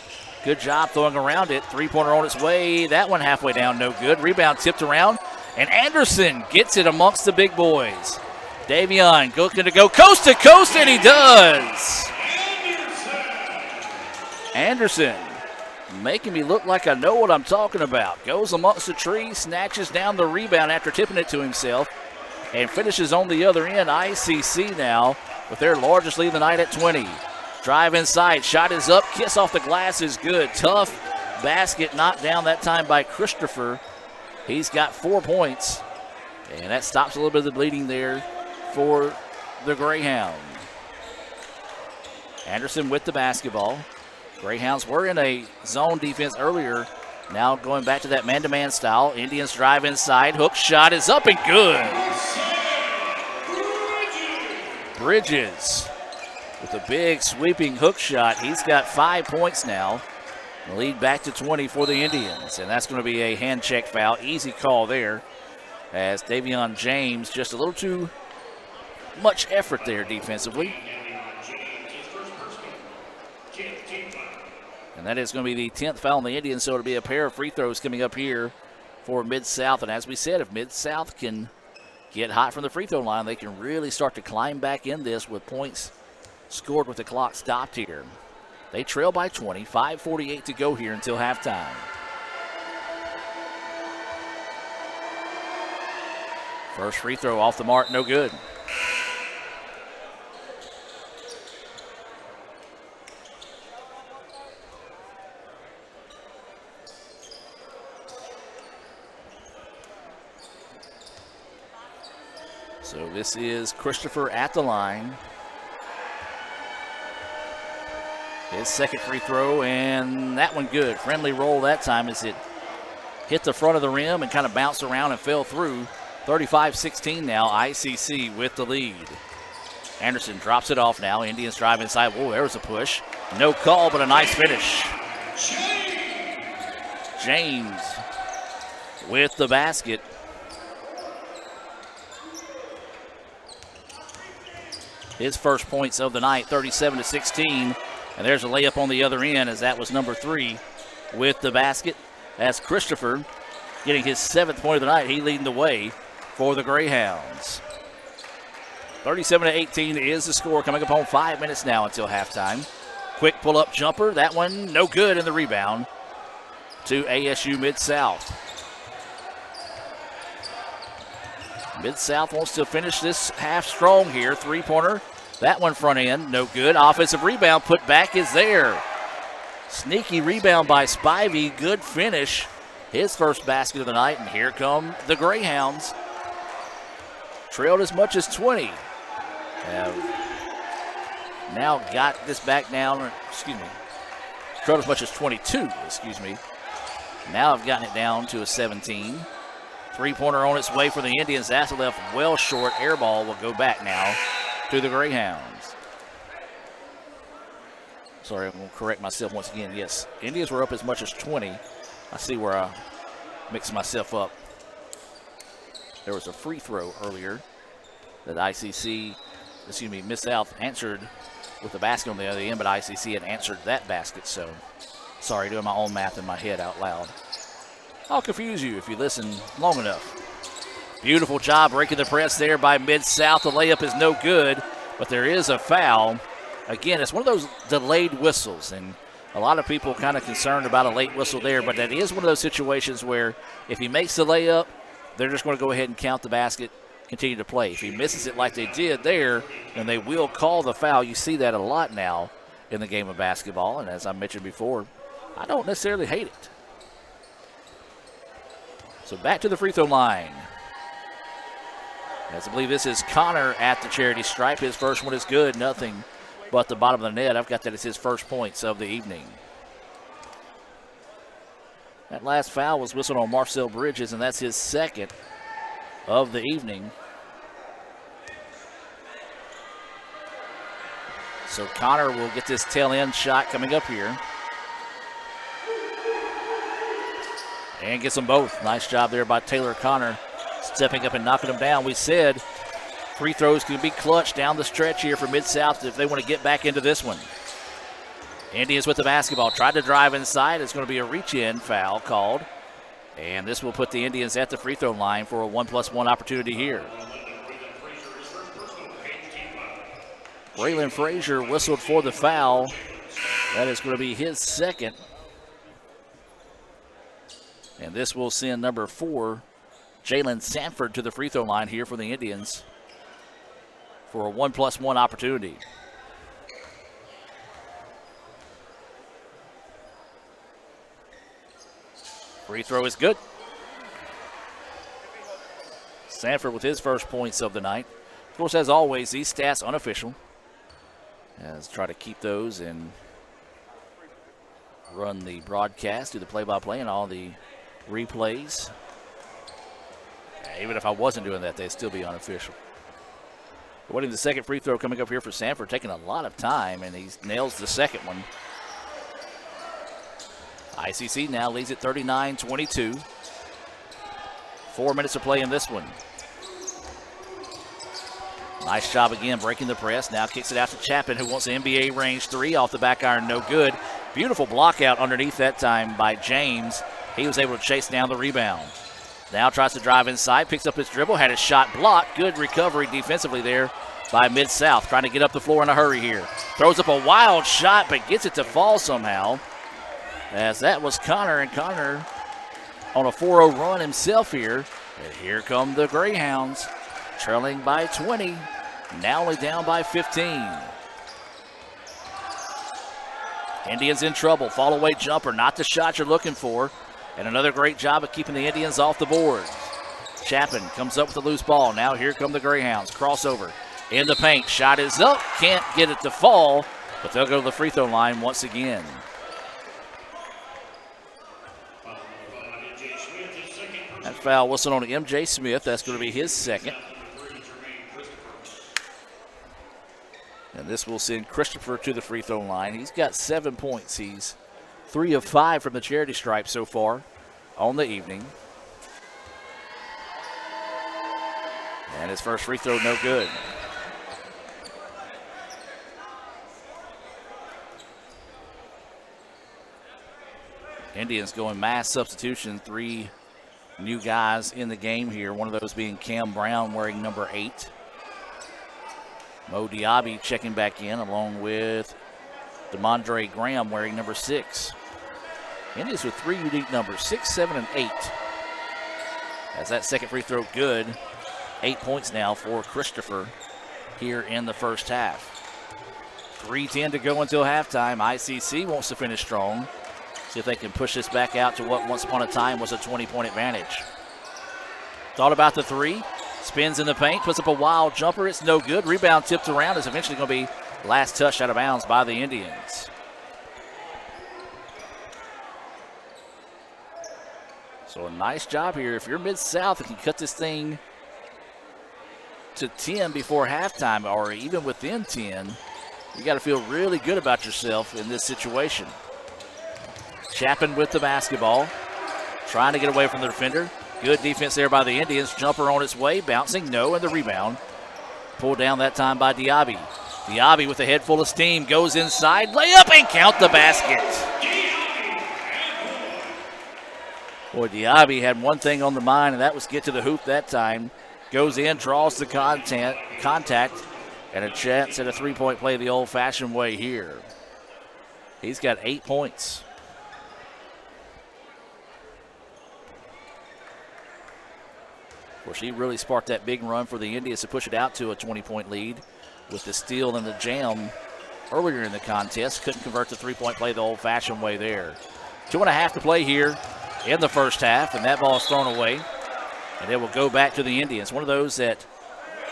S1: Good job throwing around it. Three-pointer on its way. That one halfway down, no good. Rebound tipped around, and Anderson gets it amongst the big boys. Davion looking to go coast to coast, and he does. Anderson making me look like I know what I'm talking about. Goes amongst the trees, snatches down the rebound after tipping it to himself, and finishes on the other end. ICC now with their largest lead of the night at 20. Drive inside, shot is up, kiss off the glass is good. Tough basket knocked down that time by Christopher. He's got 4 points, and that stops a little bit of the bleeding there for the Greyhound. Anderson with the basketball. Greyhounds were in a zone defense earlier. Now going back to that man-to-man style. Indians drive inside. Hook shot is up and good. Bridges with a big sweeping hook shot. He's got 5 points now. The lead back to 20 for the Indians. And that's going to be a hand check foul. Easy call there, as Davion James just a little too much effort there defensively. And that is going to be the 10th foul on the Indians, so it'll be a pair of free throws coming up here for Mid-South. And as we said, if Mid-South can get hot from the free throw line, they can really start to climb back in this with points scored with the clock stopped here. They trail by 20, 5:48 to go here until halftime. First free throw off the mark, no good. So this is Christopher at the line. His second free throw, and that one good. Friendly roll that time as it hit the front of the rim and kind of bounced around and fell through. 35-16 now, ICC with the lead. Anderson drops it off now. Indians drive inside. Whoa, there was a push. No call, but a nice finish. James with the basket. His first points of the night, 37-16. And there's a layup on the other end, as that was number 3 with the basket. That's Christopher getting his 7th point of the night. He leading the way for the Greyhounds. 37-18 is the score, coming up on 5 minutes now until halftime. Quick pull-up jumper. That one no good, in the rebound to ASU Mid-South. Mid-South wants to finish this half strong here. Three-pointer. That one front end, no good. Offensive rebound put back is there. Sneaky rebound by Spivey. Good finish. His first basket of the night, and here come the Greyhounds. Trailed as much as 20. Have now got this back down, trailed as much as 22, Now I've gotten it down to a 17. Three-pointer on its way for the Indians. That's left well short. Air ball will go back now to the Greyhounds. Sorry, I'm going to correct myself once again. Yes, Indians were up as much as 20. I see where I mixed myself up. There was a free throw earlier that Mid-South answered with the basket on the other end, but ICC had answered that basket. So, sorry, doing my own math in my head out loud. I'll confuse you if you listen long enough. Beautiful job breaking the press there by Mid-South. The layup is no good, but there is a foul. Again, it's one of those delayed whistles, and a lot of people kind of concerned about a late whistle there, but that is one of those situations where if he makes the layup, they're just going to go ahead and count the basket, continue to play. If he misses it like they did there, then they will call the foul. You see that a lot now in the game of basketball, and as I mentioned before, I don't necessarily hate it. So back to the free throw line. As I believe this is Connor at the charity stripe. His first one is good, nothing but the bottom of the net. I've got that as his first points of the evening. That last foul was whistled on Marcel Bridges, and that's his second of the evening. So Connor will get this tail end shot coming up here. And gets them both. Nice job there by Taylor Connor, stepping up and knocking them down. We said Free throws can be clutch down the stretch here for Mid-South if they want to get back into this one. Indians with the basketball. Tried to drive inside. It's going to be a reach-in foul called. And this will put the Indians at the free throw line for a 1+1 opportunity here. Braylon Frazier whistled for the foul. That is going to be his second. And this will send number 4, Jalen Sanford, to the free throw line here for the Indians for a 1+1 opportunity. Free throw is good. Sanford with his first points of the night. Of course, as always, these stats unofficial. Let's try to keep those and run the broadcast, do the play-by-play and all the replays. Even if I wasn't doing that, they'd still be unofficial. Waiting the second free throw coming up here for Sanford, taking a lot of time, and he nails the second one. ICC now leads at 39-22. 4 minutes to play in this one. Nice job again breaking the press. Now kicks it out to Chapin, who wants an NBA range 3 off the back iron, no good. Beautiful block out underneath that time by James. He was able to chase down the rebound. Now tries to drive inside, picks up his dribble, had his shot blocked. Good recovery defensively there by Mid-South, trying to get up the floor in a hurry here. Throws up a wild shot, but gets it to fall somehow. As that was Connor, and Connor on a 4-0 run himself here. And here come the Greyhounds, trailing by 20, now only down by 15. Indians in trouble, fall away jumper, not the shot you're looking for. And another great job of keeping the Indians off the board. Chapin comes up with a loose ball. Now here come the Greyhounds. Crossover in the paint. Shot is up. Can't get it to fall, but they'll go to the free throw line once again. That foul whistled on MJ Smith. That's going to be his second. And this will send Christopher to the free throw line. He's got 7 points. He's 3 of 5 from the charity stripe so far on the evening. And his first free throw, no good. Indians going mass substitution. 3 new guys in the game here. One of those being Cam Brown wearing number 8. Mo Diaby checking back in along with DeMondre Graham wearing number 6. Indians with 3 unique numbers, 6, 7, and 8. As that second free throw good. 8 points now for Christopher here in the first half. 3:10 to go until halftime. ICC wants to finish strong. See if they can push this back out to what once upon a time was a 20-point advantage. Thought about the 3. Spins in the paint, puts up a wild jumper. It's no good. Rebound tipped around. Is eventually going to be last touch out of bounds by the Indians. So a nice job here. If you're Mid-South and can cut this thing to 10 before halftime, or even within 10, you got to feel really good about yourself in this situation. Chapin with the basketball, trying to get away from the defender. Good defense there by the Indians. Jumper on its way, bouncing, no, and the rebound. Pulled down that time by Diaby. Diaby with a head full of steam, goes inside, layup, and count the basket. Boy, Diaby had one thing on the mind, and that was get to the hoop that time. Goes in, draws the contact, and a chance at a three-point play the old-fashioned way here. He's got 8 points. Of course, he really sparked that big run for the Indians to push it out to a 20-point lead with the steal and the jam earlier in the contest. Couldn't convert the three-point play the old-fashioned way there. 2.5 to play here in the first half, and that ball is thrown away. And it will go back to the Indians. One of those that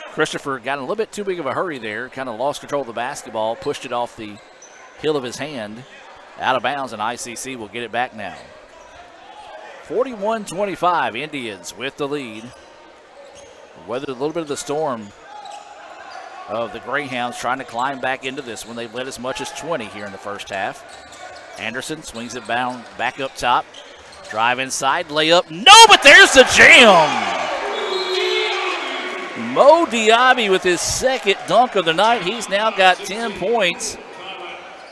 S1: Christopher got in a little bit too big of a hurry there, kind of lost control of the basketball, pushed it off the heel of his hand, out of bounds, and ICC will get it back now. 41-25, Indians with the lead. Weathered a little bit of the storm of the Greyhounds trying to climb back into this one. They've led as much as 20 here in the first half. Anderson swings it back up top. Drive inside, layup, no, but there's the jam. Mo Diaby with his second dunk of the night. He's now got 10 points.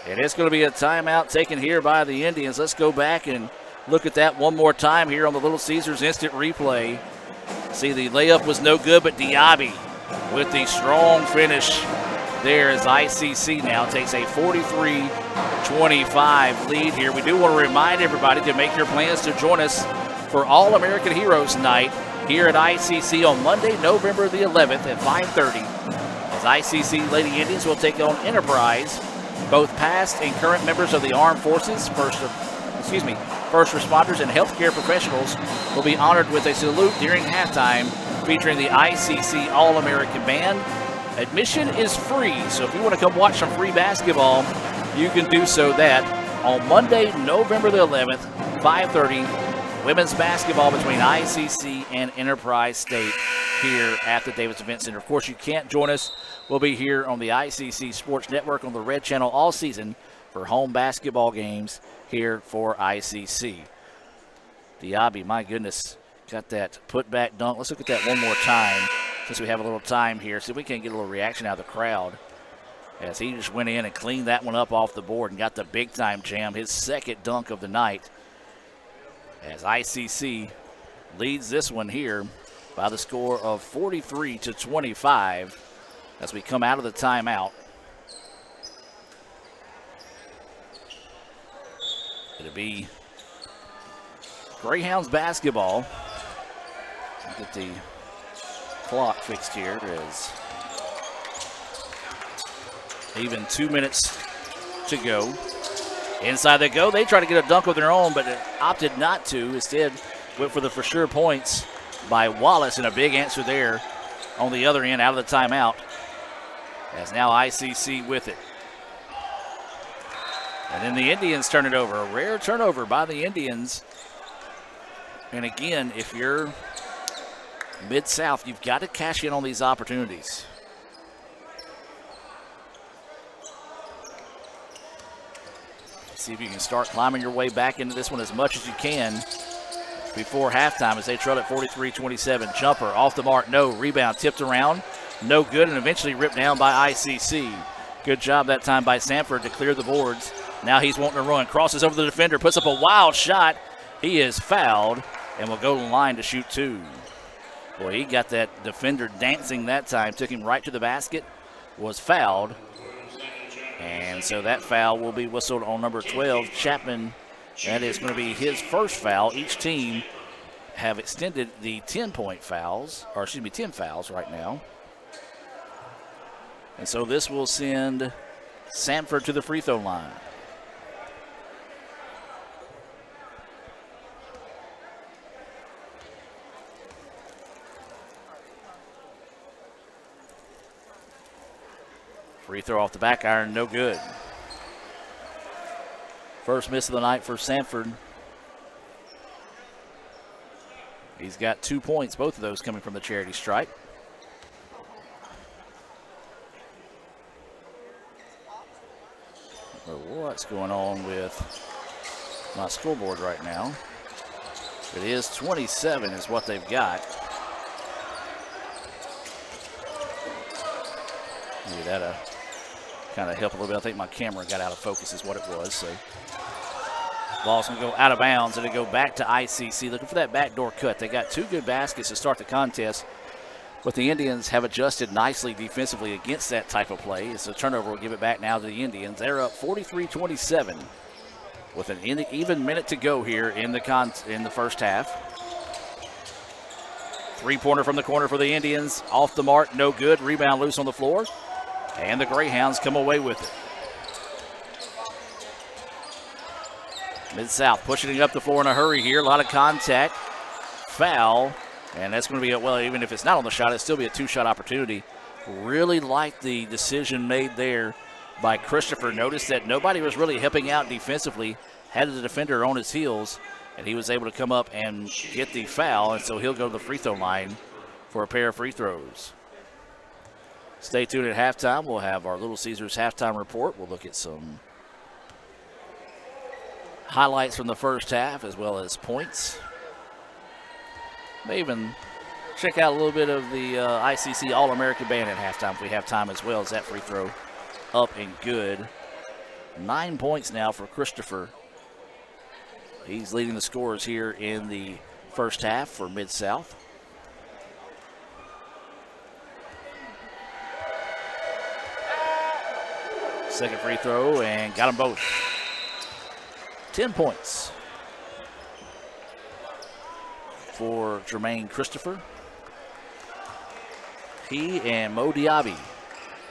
S1: And it's going to be a timeout taken here by the Indians. Let's go back and look at that one more time here on the Little Caesars instant replay. See, the layup was no good, but Diaby with the strong finish there as ICC now takes a 43-25 lead here. We do want to remind everybody to make your plans to join us for All-American Heroes Night here at ICC on Monday, November the 11th at 5:30. As ICC Lady Indians will take on Enterprise. Both past and current members of the armed forces, first responders and healthcare professionals will be honored with a salute during halftime featuring the ICC All-American Band. Admission is free, so if you want to come watch some free basketball, you can do so that on Monday, November the 11th, 5:30, women's basketball between ICC and Enterprise State here at the Davis Event Center. Of course, you can't join us. We'll be here on the ICC Sports Network on the Red Channel all season for home basketball games here for ICC. Diaby, my goodness, got that put-back dunk. Let's look at that one more time since we have a little time here. See if we can get a little reaction out of the crowd as he just went in and cleaned that one up off the board and got the big-time jam, his second dunk of the night, as ICC leads this one here by the score of 43-25 as we come out of the timeout. It'll be Greyhounds basketball. Get the clock fixed here. It is even 2 minutes to go. Inside they go. They try to get a dunk of their own, but it opted not to. Instead, went for the for sure points by Wallace, and a big answer there on the other end out of the timeout. As now ICC with it. And then the Indians turn it over. A rare turnover by the Indians. And again, if you're Mid-South, you've got to cash in on these opportunities. See if you can start climbing your way back into this one as much as you can before halftime as they trail at 43-27. Jumper off the mark, no. Rebound tipped around, no good, and eventually ripped down by ICC. Good job that time by Sanford to clear the boards. Now he's wanting to run, crosses over the defender, puts up a wild shot. He is fouled and will go to the line to shoot two. Boy, he got that defender dancing that time, took him right to the basket, was fouled. And so that foul will be whistled on number 12, Chapman. That is going to be his first foul. Each team have extended the 10-point fouls, or excuse me, 10 fouls right now. And so this will send Sanford to the free throw line. Free throw off the back iron, no good. First miss of the night for Sanford. He's got 2 points, both of those coming from the charity stripe. What's going on with my scoreboard right now? It is 27 is what they've got. Maybe that'll kind of help a little bit. I think my camera got out of focus is what it was. So ball's going to go out of bounds and it'll go back to ICC looking for that backdoor cut. They got two good baskets to start the contest, but the Indians have adjusted nicely defensively against that type of play. It's a turnover. We'll give it back now to the Indians. They're up 43-27 with an even minute to go here in the first half. Three-pointer from the corner for the Indians. Off the mark, no good. Rebound loose on the floor. And the Greyhounds come away with it. Mid-South pushing it up the floor in a hurry here. A lot of contact. Foul. And that's going to be, well, even if it's not on the shot, it'll still be a two-shot opportunity. Really like the decision made there by Christopher. Noticed that nobody was really helping out defensively. Had the defender on his heels, and he was able to come up and get the foul, and so he'll go to the free throw line for a pair of free throws. Stay tuned at halftime. We'll have our Little Caesars halftime report. We'll look at some highlights from the first half as well as points. May even check out a little bit of the ICC All-American Band at halftime if we have time as well as that free throw up and good. 9 points now for Christopher. He's leading the scorers here in the first half for Mid-South. Second free throw and got them both. 10 points for Jermaine Christopher. He and Mo Diaby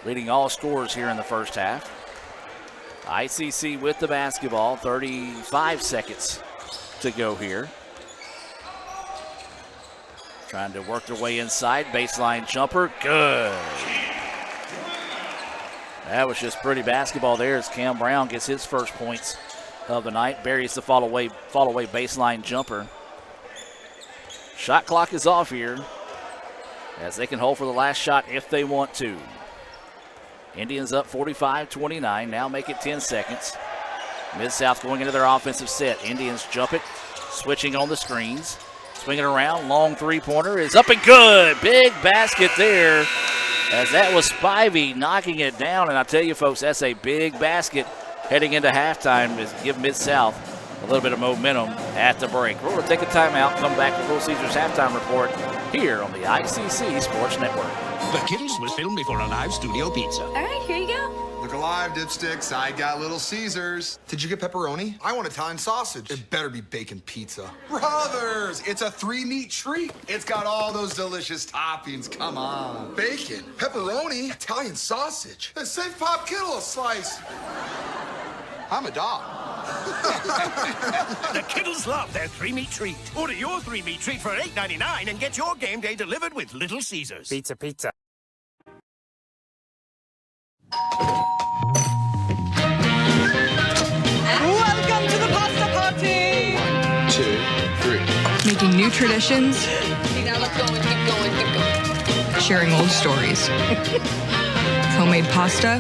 S1: leading all scorers here in the first half. ICC with the basketball, 35 seconds to go here. Trying to work their way inside, baseline jumper, good. That was just pretty basketball there as Cam Brown gets his first points of the night, buries the fall away baseline jumper. Shot clock is off here as they can hold for the last shot if they want to. Indians up 45-29, now make it 10 seconds. Mid-South going into their offensive set. Indians jump it, switching on the screens. Swinging around, long three-pointer is up and good. Big basket there as that was Spivey knocking it down. And I tell you folks, that's a big basket heading into halftime to give Mid-South a little bit of momentum at the break. We're going to take a timeout, come back with Little Caesars halftime report here on the ICC Sports Network.
S11: The Kittles was filmed before a live studio pizza.
S5: All right, here you go.
S12: Look alive, dipsticks. I got Little Caesars. Did you get pepperoni? I want Italian sausage. It better be bacon pizza. Brothers, it's a 3-meat treat. It's got all those delicious toppings. Come on. Bacon, pepperoni, Italian sausage. Then save Pop Kittle a slice. I'm a dog.
S11: The Kittles love their 3-meat treat. Order your 3-meat treat for $8.99 and get your game day delivered with Little Caesars.
S8: Pizza, pizza.
S4: Welcome to the pasta party!
S12: 1, 2, 3.
S3: Making new traditions,
S5: Now let's go and keep going, keep going.
S3: sharing old stories. Homemade pasta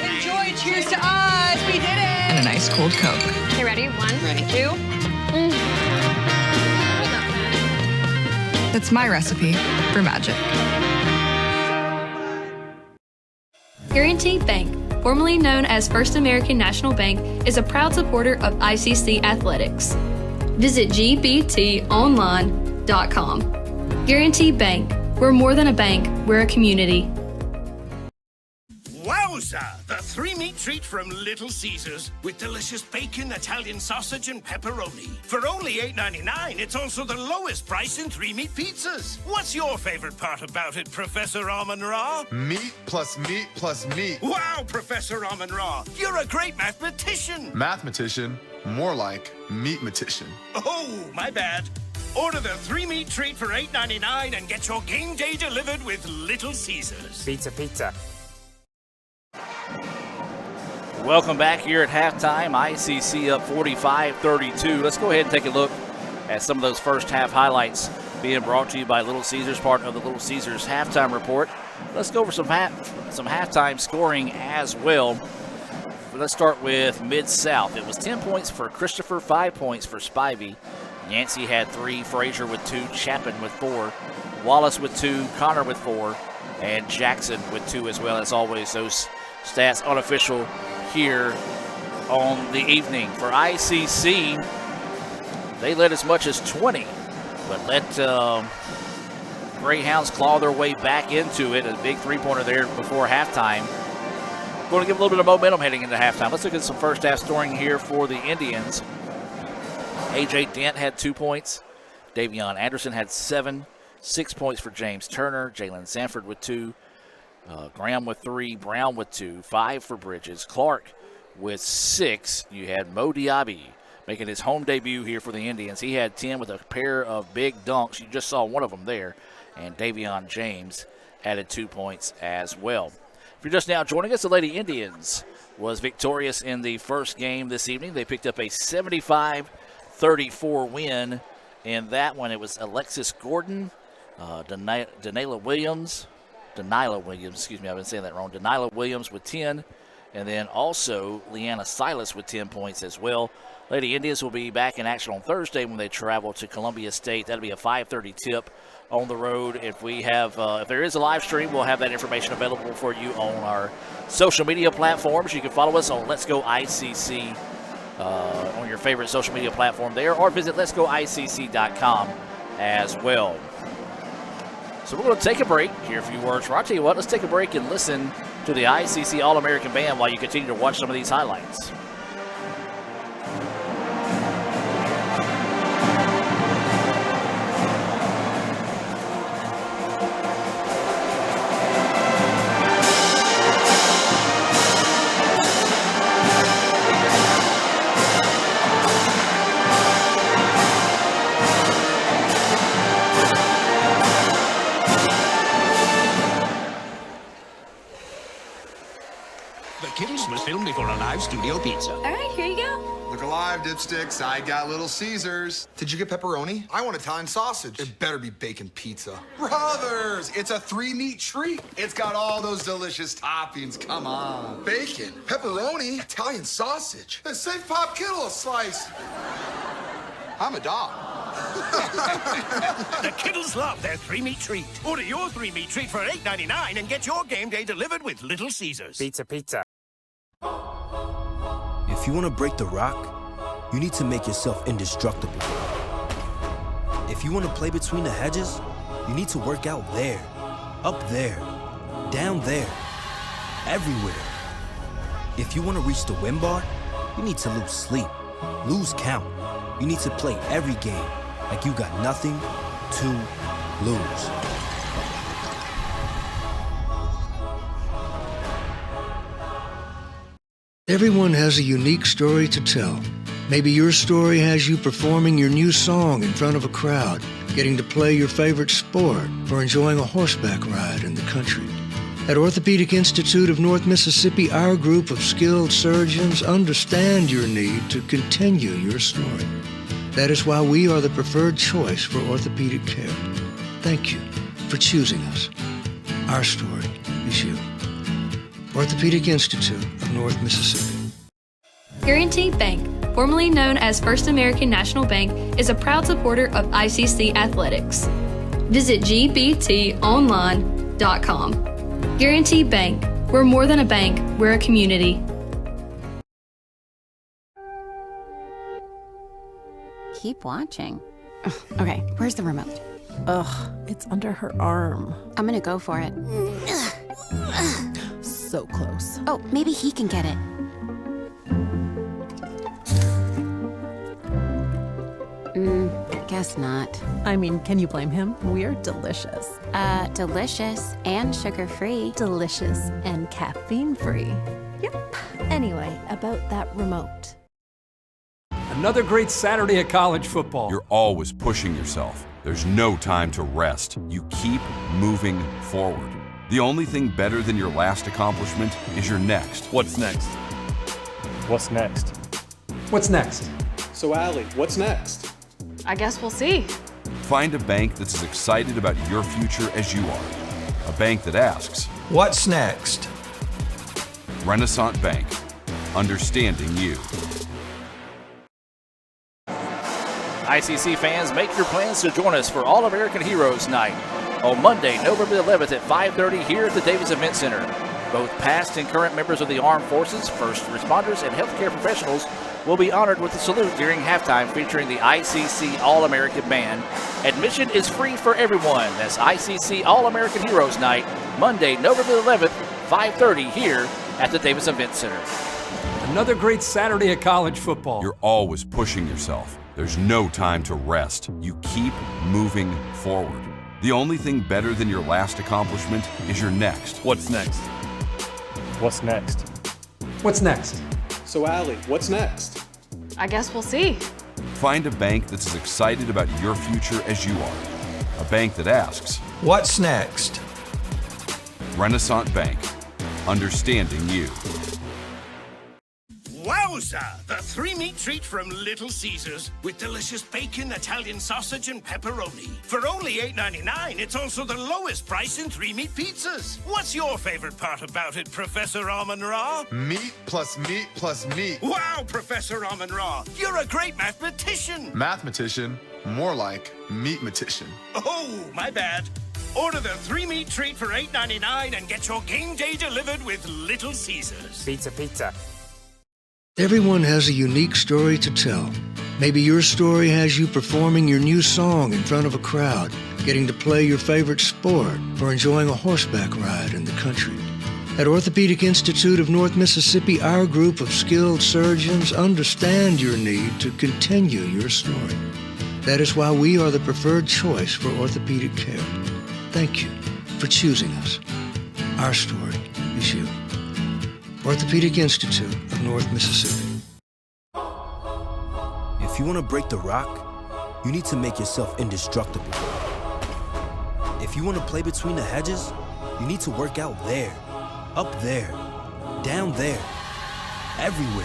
S4: Enjoy! Cheers to us! We did it!
S3: and a nice cold Coke.
S5: Okay, ready? 1, 2.
S3: That's my recipe for magic.
S6: Guaranteed Bank, formerly known as First American National Bank, is a proud supporter of ICC athletics. Visit gbtonline.com. Guaranteed Bank, we're more than a bank, we're a community.
S11: Wowza! The 3-meat treat from Little Caesars with delicious bacon, Italian sausage, and pepperoni. For only $8.99, it's also the lowest price in 3-meat pizzas. What's your favorite part about it, Professor Amon-Ra?
S12: Meat plus meat plus meat.
S11: Wow, Professor Amon-Ra, you're a great mathematician.
S12: Mathematician, more like meatmatician.
S11: Oh, my bad. Order the 3-meat treat for $8.99 and get your game day delivered with Little Caesars.
S8: Pizza, pizza.
S1: Welcome back here at halftime. ICC up 45-32. Let's go ahead and take a look at some of those first half highlights being brought to you by Little Caesars, part of the Little Caesars halftime report. Let's go over some halftime scoring as well. Let's start with Mid-South. It was 10 points for Christopher, 5 points for Spivey. Yancey had 3, Frazier with 2, Chapin with 4, Wallace with 2, Connor with 4, and Jackson with 2 as well. As always, those stats unofficial here on the evening. For ICC, they led as much as 20, but let Greyhounds claw their way back into it. A big three-pointer there before halftime. Going to give a little bit of momentum heading into halftime. Let's look at some first half scoring here for the Indians. A.J. Dent had 2 points. Davion Anderson had 7. 6 points for James Turner. Jalen Sanford with 2. Graham with 3, Brown with 2, 5 for Bridges. Clark with 6. You had Mo Diaby making his home debut here for the Indians. He had 10 with a pair of big dunks. You just saw one of them there. And Davion James added 2 points as well. If you're just now joining us, the Lady Indians was victorious in the first game this evening. They picked up a 75-34 win in that one. It was Alexis Gordon, Denilah Williams, I've been saying that wrong. Denilah Williams with 10, And then also Leanna Silas with 10 points as well. Lady Indians will be back in action on Thursday when they travel to Columbia State. That'll be a 5:30 tip on the road. If there is a live stream, we'll have that information available for you on our social media platforms. You can follow us on Let's Go ICC on your favorite social media platform there, or visit letsgoicc.com as well. So we're going to take a break, hear a few words. I'll tell you what, let's take a break and listen to the ICC All-American Band while you continue to watch some of these highlights.
S11: Film before a live studio pizza.
S5: All right, here you go.
S12: Look alive, dipsticks. I got Little Caesars. Did you get pepperoni? I want Italian sausage. It better be bacon pizza. Brothers, it's a 3-meat treat. It's got all those delicious toppings. Come on. Bacon, pepperoni, Italian sausage. Hey, save Pop Kittle a slice. I'm a dog.
S11: The Kittles love their 3-meat treat. Order your 3-meat treat for $8.99 and get your game day delivered with Little Caesars.
S13: Pizza. If you want to break the rock, you need to make yourself indestructible. If you want to play between the hedges, you need to work out there, up there, down there, everywhere. If you want to reach the win bar, you need to lose sleep, lose count. You need to play every game like you got nothing to lose.
S14: Everyone has a unique story to tell. Maybe your story has you performing your new song in front of a crowd, getting to play your favorite sport, or enjoying a horseback ride in the country. At Orthopedic Institute of North Mississippi, our group of skilled surgeons understand your need to continue your story. That is why we are the preferred choice for orthopedic care. Thank you for choosing us. Our story is you. Orthopedic Institute of North Mississippi.
S6: Guaranteed Bank, formerly known as First American National Bank, is a proud supporter of ICC athletics. Visit gbtonline.com. Guaranteed Bank, we're more than a bank, we're a community.
S15: Keep watching. Okay, where's the remote?
S4: Ugh, it's under her arm.
S15: I'm gonna go for it.
S4: So close.
S15: Oh, maybe he can get it. Guess not.
S4: I mean, can you blame him? We're delicious.
S15: Delicious and sugar-free.
S4: Delicious and caffeine-free. Yep. Anyway, about that remote.
S16: Another great Saturday at college football.
S17: You're always pushing yourself. There's no time to rest. You keep moving forward. The only thing better than your last accomplishment is your next.
S8: What's next? What's next?
S7: What's next?
S9: So, Allie, what's next?
S5: I guess we'll see.
S17: Find a bank that's as excited about your future as you are. A bank that asks,
S13: What's next?
S17: Renaissance Bank, understanding you.
S1: ICC fans, make your plans to join us for All-American Heroes Night on Monday, November 11th at 5:30 here at the Davis Event Center. Both past and current members of the armed forces, first responders, and healthcare professionals will be honored with a salute during halftime featuring the ICC All-American Band. Admission is free for everyone. That's ICC All-American Heroes Night, Monday, November 11th, 5:30 here at the Davis Event Center.
S16: Another great Saturday at college football.
S17: You're always pushing yourself. There's no time to rest. You keep moving forward. The only thing better than your last accomplishment is your next.
S8: What's next? What's next?
S7: What's next?
S9: So, Allie, what's next?
S5: I guess we'll see.
S17: Find a bank that's as excited about your future as you are. A bank that asks,
S13: What's next?
S17: Renaissance Bank, understanding you.
S11: Wowza! Pizza, the three-meat treat from Little Caesars with delicious bacon, Italian sausage, and pepperoni. For only $8.99, it's also the lowest price in three-meat pizzas. What's your favorite part about it, Professor Amon-Ra?
S12: Meat plus meat plus meat.
S11: Wow, Professor Amon-Ra, you're a great mathematician.
S12: Mathematician, more like meatmatician.
S11: Oh, my bad. Order the three-meat treat for $8.99 and get your game day delivered with Little Caesars.
S9: Pizza.
S14: Everyone has a unique story to tell. Maybe your story has you performing your new song in front of a crowd, getting to play your favorite sport, or enjoying a horseback ride in the country. At Orthopedic Institute of North Mississippi, our group of skilled surgeons understand your need to continue your story. That is why we are the preferred choice for orthopedic care. Thank you for choosing us. Our story is you. Orthopedic Institute of North Mississippi.
S13: If you want to break the rock, you need to make yourself indestructible. If you want to play between the hedges, you need to work out there, up there, down there, everywhere.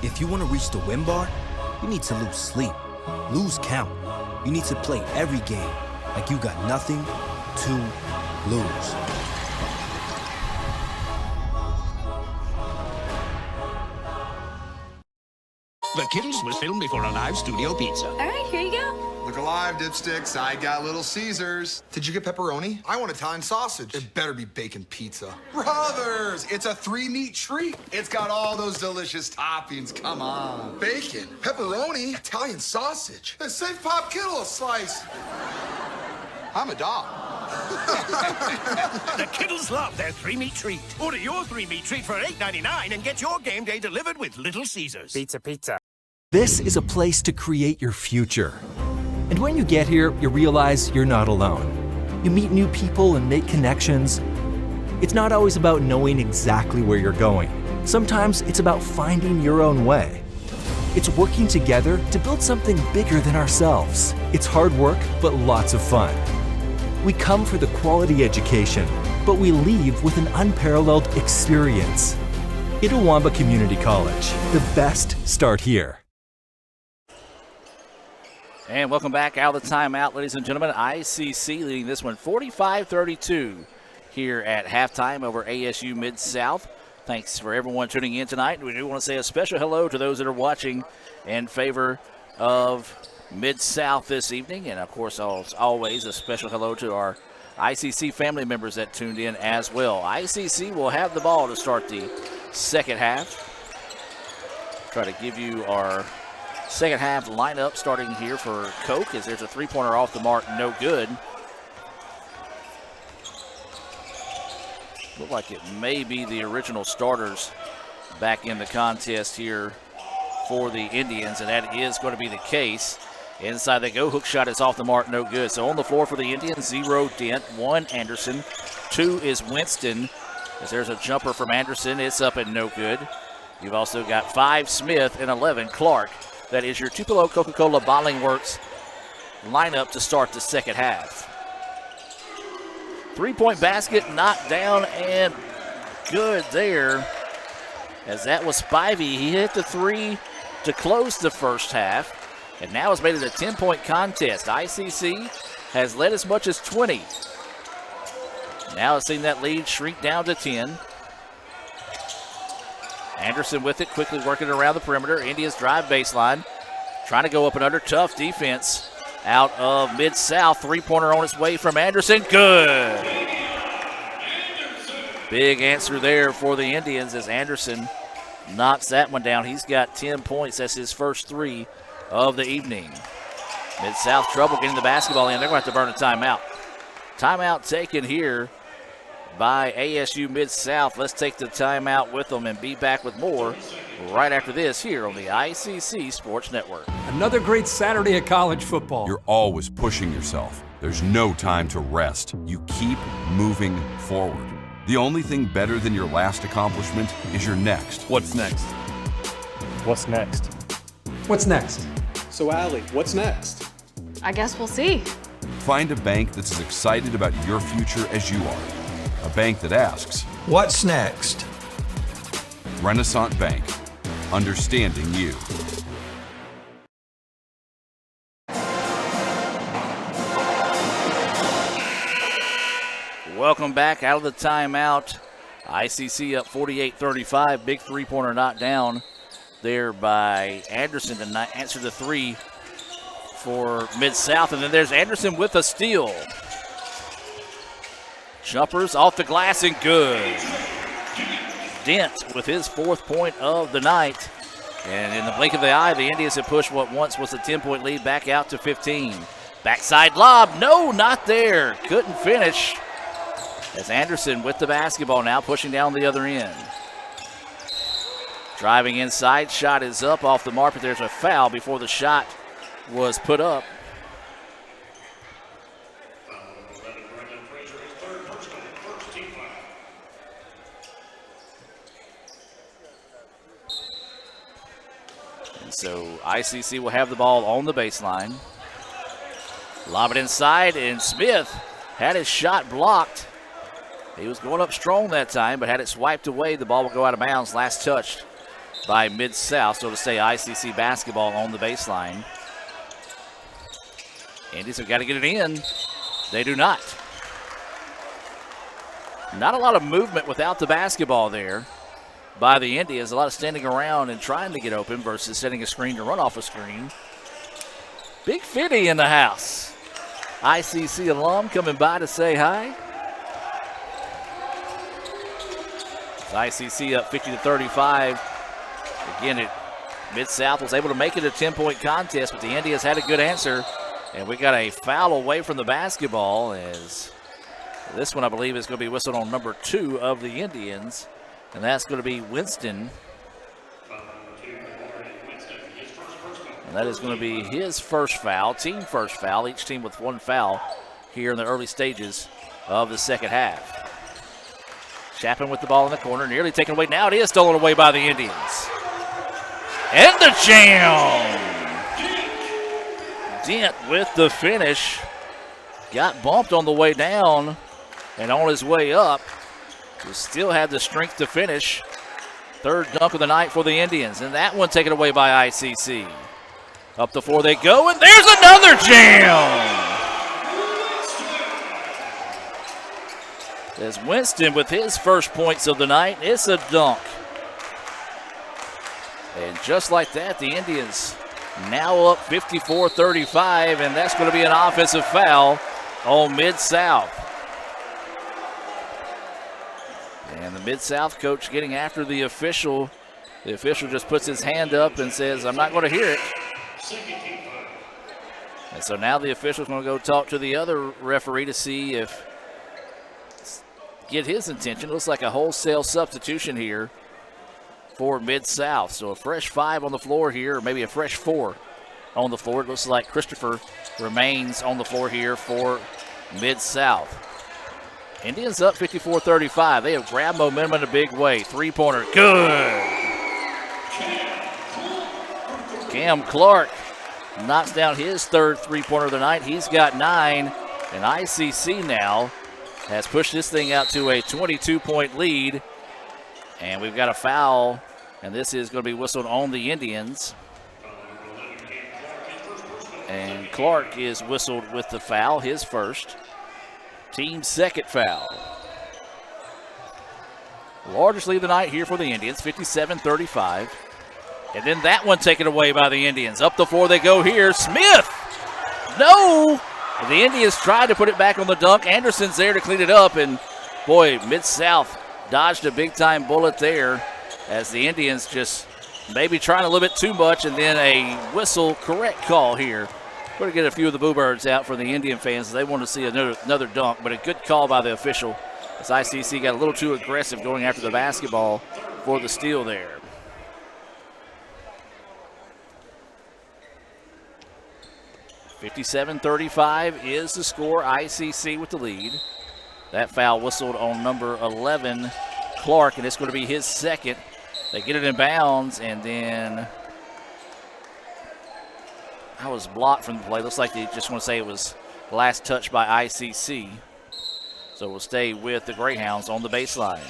S13: If you want to reach the win bar, you need to lose sleep, lose count. You need to play every game like you got nothing to lose.
S11: The Kittles was filmed before a live studio pizza.
S15: All right, here you go.
S12: Look alive, dipsticks. I got Little Caesars. Did you get pepperoni? I want Italian sausage. It better be bacon pizza. Brothers, it's a three-meat treat. It's got all those delicious toppings. Come on. Bacon, pepperoni, Italian sausage. And save Pop Kittle a slice. I'm a dog.
S11: The Kittles love their three-meat treat. Order your three-meat treat for $8.99 and get your game day delivered with Little Caesars.
S9: Pizza.
S18: This is a place to create your future. And when you get here, you realize you're not alone. You meet new people and make connections. It's not always about knowing exactly where you're going. Sometimes it's about finding your own way. It's working together to build something bigger than ourselves. It's hard work, but lots of fun. We come for the quality education, but we leave with an unparalleled experience. Itawamba Community College. The best start here.
S1: And welcome back out of the timeout, ladies and gentlemen. ICC leading this one 45-32 here at halftime over ASU Mid-South. Thanks for everyone tuning in tonight. We do want to say a special hello to those that are watching in favor of Mid-South this evening. And, of course, as always, a special hello to our ICC family members that tuned in as well. ICC will have the ball to start the second half. Try to give you our second half lineup starting here for Coke as there's a three-pointer off the mark, no good. Look like it may be the original starters back in the contest here for the Indians, and that is going to be the case. Inside they go. Hook shot is off the mark, no good. So on the floor for the Indians, 0 Dent, 1 Anderson, 2 is Winston. As there's a jumper from Anderson, it's up and no good. You've also got 5 Smith and 11 Clark. That is your Tupelo Coca-Cola Bottling Works lineup to start the second half. Three-point basket knocked down and good there. As that was Spivey. He hit the three to close the first half. And now has made it a 10-point contest. ICC has led as much as 20. Now has seen that lead shrink down to 10. Anderson with it, quickly working around the perimeter. Indians drive baseline. Trying to go up and under. Tough defense out of Mid-South. Three-pointer on its way from Anderson. Good. Big answer there for the Indians as Anderson knocks that one down. He's got 10 points. That's his first 3 of the evening. Mid-South trouble getting the basketball in. They're going to have to burn a timeout. Timeout taken here by ASU Mid-South. Let's take the timeout with them and be back with more right after this here on the ICC Sports Network.
S16: Another great Saturday of college football.
S17: You're always pushing yourself. There's no time to rest. You keep moving forward. The only thing better than your last accomplishment is your next.
S10: What's next?
S8: What's next?
S16: What's next?
S9: So, Allie, what's next?
S5: I guess we'll see.
S17: Find a bank that's as excited about your future as you are. A bank that asks,
S19: what's next?
S17: Renaissance Bank. understanding you.
S1: Welcome back out of the timeout. ICC up 48-35. Big three-pointer knocked down there by Anderson to answer the three for Mid-South. And then there's Anderson with a steal. Jumpers off the glass and good. Dent with his 4th point of the night. And in the blink of the eye, the Indians have pushed what once was a 10-point lead back out to 15. Backside lob. No, not there. Couldn't finish. As Anderson with the basketball now, pushing down the other end. Driving inside, shot is up off the mark, but there's a foul before the shot was put up. And so ICC will have the ball on the baseline. Lob it inside, and Smith had his shot blocked. He was going up strong that time, but had it swiped away, the ball will go out of bounds. Last touched by Mid-South, so to say ICC basketball on the baseline. Indians have got to get it in. They do not. Not a lot of movement without the basketball there by the Indians. A lot of standing around and trying to get open versus setting a screen to run off a screen. Big Fitty in the house. ICC alum coming by to say hi. ICC up 50-35. Again, Mid-South was able to make it a 10-point contest, but the Indians had a good answer. And we got a foul away from the basketball, as this one, I believe, is going to be whistled on number 2 of the Indians. And that's going to be Winston. And that is going to be his first foul, team first foul, each team with 1 foul here in the early stages of the second half. Chapman with the ball in the corner, nearly taken away. Now it is stolen away by the Indians. And the jam! Dent with the finish. Got bumped on the way down, and on his way up, he still had the strength to finish. 3rd dunk of the night for the Indians, and that one taken away by ICC. Up the floor they go, and there's another jam! As Winston with his first points of the night, it's a dunk. And just like that, the Indians now up 54-35, and that's going to be an offensive foul on Mid-South. And the Mid-South coach getting after the official. The official just puts his hand up and says, I'm not going to hear it. And so now the official's going to go talk to the other referee to see if get his attention. It looks like a wholesale substitution here for Mid-South. So a fresh 5 on the floor here, or maybe a fresh 4 on the floor. It looks like Christopher remains on the floor here for Mid-South. Indians up 54-35. They have grabbed momentum in a big way. 3-pointer, good. Cam Clark knocks down his 3rd 3-pointer of the night. He's got 9, and ICC now has pushed this thing out to a 22-point lead. And we've got a foul, and this is going to be whistled on the Indians. And Clark is whistled with the foul, his first. Team's 2nd foul. Largest lead of the night here for the Indians, 57-35. And then that one taken away by the Indians. Up the floor they go here. Smith! No! The Indians tried to put it back on the dunk. Anderson's there to clean it up, and boy, Mid-South dodged a big-time bullet there as the Indians just maybe trying a little bit too much, and then a whistle correct call here. Going to get a few of the Boo Birds out for the Indian fans. They want to see another dunk, but a good call by the official as ICC got a little too aggressive going after the basketball for the steal there. $57-35 is the score. ICC with the lead. That foul whistled on number 11, Clark, and it's going to be his 2nd. They get it in bounds, and then I was blocked from the play. Looks like they just want to say it was last touch by ICC. So we'll stay with the Greyhounds on the baseline.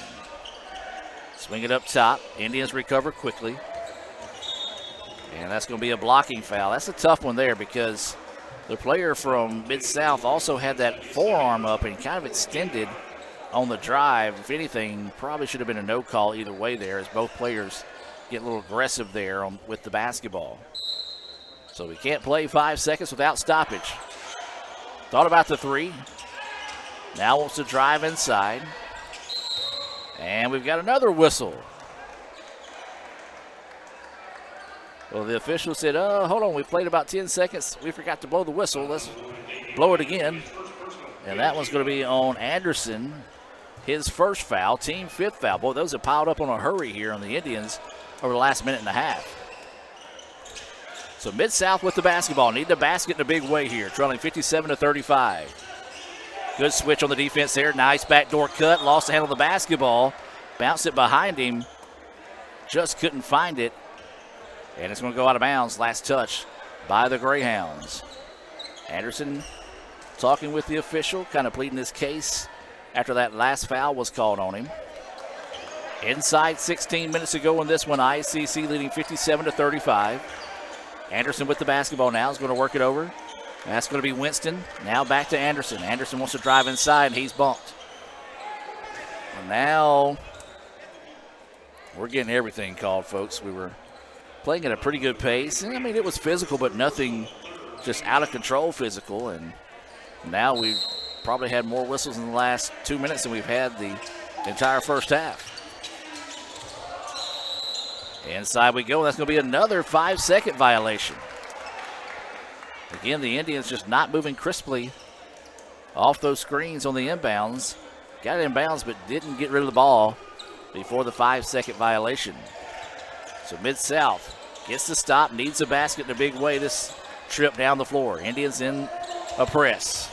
S1: Swing it up top. Indians recover quickly. And that's going to be a blocking foul. That's a tough one there because the player from Mid-South also had that forearm up and kind of extended on the drive. If anything, probably should have been a no call either way there as both players get a little aggressive there with the basketball. So we can't play 5 seconds without stoppage. Thought about the three. Now wants to drive inside. And we've got another whistle. Well, the official said, hold on, we played about 10 seconds. We forgot to blow the whistle. Let's blow it again. And that one's going to be on Anderson. His first foul, team 5th foul. Boy, those have piled up on a hurry here on the Indians over the last minute and a half. So Mid-South with the basketball. Need the basket in a big way here, trailing 57-35. Good switch on the defense there. Nice backdoor cut. Lost the handle of the basketball. Bounced it behind him. Just couldn't find it. And it's going to go out of bounds. Last touch by the Greyhounds. Anderson talking with the official, kind of pleading his case after that last foul was called on him. Inside 16 minutes to go in this one. ICC leading 57-35. Anderson with the basketball now is going to work it over. That's going to be Winston. Now back to Anderson. Anderson wants to drive inside, and he's bumped. And now we're getting everything called, folks. We were playing at a pretty good pace. I mean, it was physical, but nothing just out of control physical. And now we've probably had more whistles in the last 2 minutes than we've had the entire first half. Inside we go. That's going to be another 5-second violation. Again, the Indians just not moving crisply off those screens on the inbounds. Got it inbounds, but didn't get rid of the ball before the 5-second violation. So Mid-South gets the stop, needs a basket in a big way this trip down the floor. Indians in a press.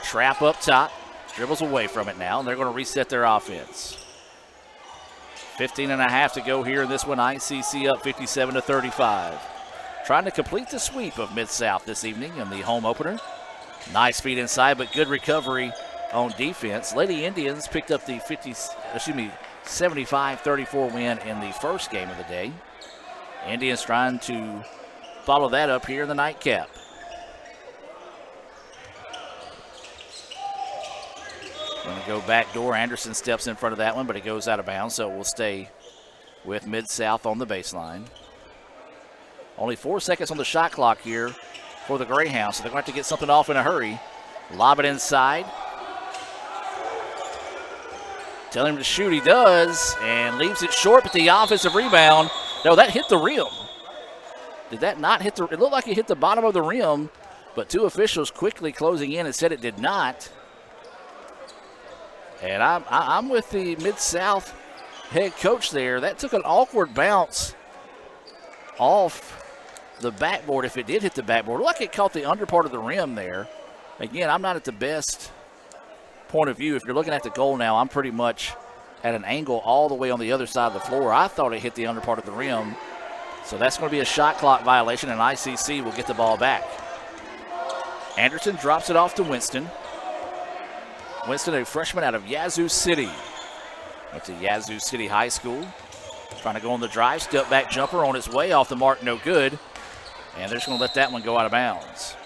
S1: Trap up top, dribbles away from it now, and they're going to reset their offense. 15.5 to go here in this one. ICC up 57-35. Trying to complete the sweep of Mid-South this evening in the home opener. Nice feed inside, but good recovery on defense. Lady Indians picked up the 75-34 win in the first game of the day. Indians trying to follow that up here in the nightcap. Going to go back door. Anderson steps in front of that one, but it goes out of bounds, so it will stay with Mid-South on the baseline. Only 4 seconds on the shot clock here for the Greyhounds, so they're going to have to get something off in a hurry. Lob it inside. Tell him to shoot, he does, and leaves it short, but the offensive rebound, no, that hit the rim. Did that not hit the, it looked like it hit the bottom of the rim, but two officials quickly closing in and said it did not. And I'm with the Mid-South head coach there. That took an awkward bounce off the backboard. If it did hit the backboard, it looked like it caught the under part of the rim there. Again, I'm not at the best point of view. If you're looking at the goal now, I'm pretty much at an angle all the way on the other side of the floor. I thought it hit the under part of the rim. So that's going to be a shot clock violation, and ICC will get the ball back. Anderson drops it off to Winston. Winston, a freshman out of Yazoo City. Went to Yazoo City High School. Trying to go on the drive. Step back jumper on its way off the mark, no good. And they're just going to let that one go out of bounds.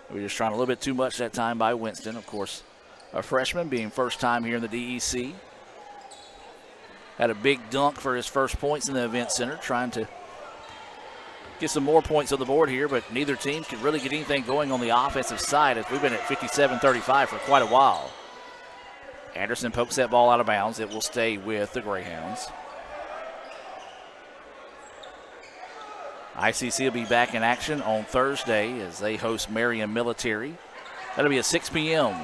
S1: We were just trying a little bit too much that time by Winston. Of course, a freshman being first time here in the DEC. Had a big dunk for his first points in the event center, trying to get some more points on the board here, but neither team could really get anything going on the offensive side as we've been at 57-35 for quite a while. Anderson pokes that ball out of bounds. It will stay with the Greyhounds. ICC will be back in action on Thursday as they host Marion Military. That'll be a 6 p.m.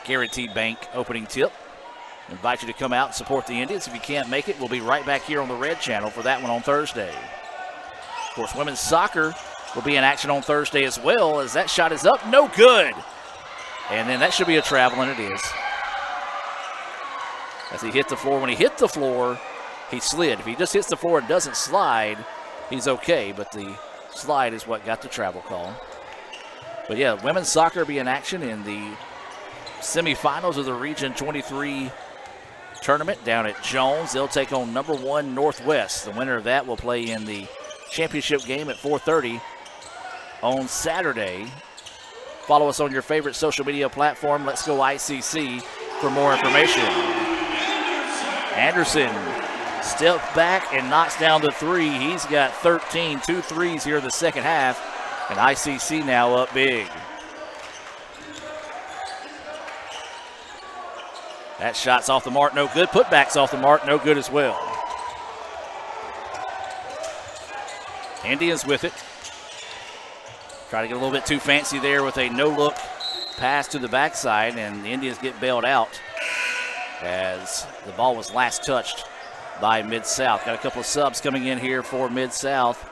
S1: Guaranteed Bank opening tip. Invite you to come out and support the Indians. If you can't make it, we'll be right back here on the Red Channel for that one on Thursday. Of course, women's soccer will be in action on Thursday as well, as that shot is up, no good. And then that should be a travel, and it is. As he hit the floor. When he hit the floor, he slid. If he just hits the floor and doesn't slide, he's okay, but the slide is what got the travel call. But yeah, women's soccer will be in action in the semifinals of the Region 23 tournament down at Jones. They'll take on number 1 Northwest. The winner of that will play in the championship game at 4:30 on Saturday. Follow us on your favorite social media platform. Let's Go ICC for more information. Anderson steps back and knocks down the 3. He's got 13, 2 threes here in the second half, and ICC now up big. That shot's off the mark, no good. Putback's off the mark, no good as well. Indians with it. Try to get a little bit too fancy there with a no-look pass to the backside, and the Indians get bailed out as the ball was last touched by Mid-South. Got a couple of subs coming in here for Mid-South.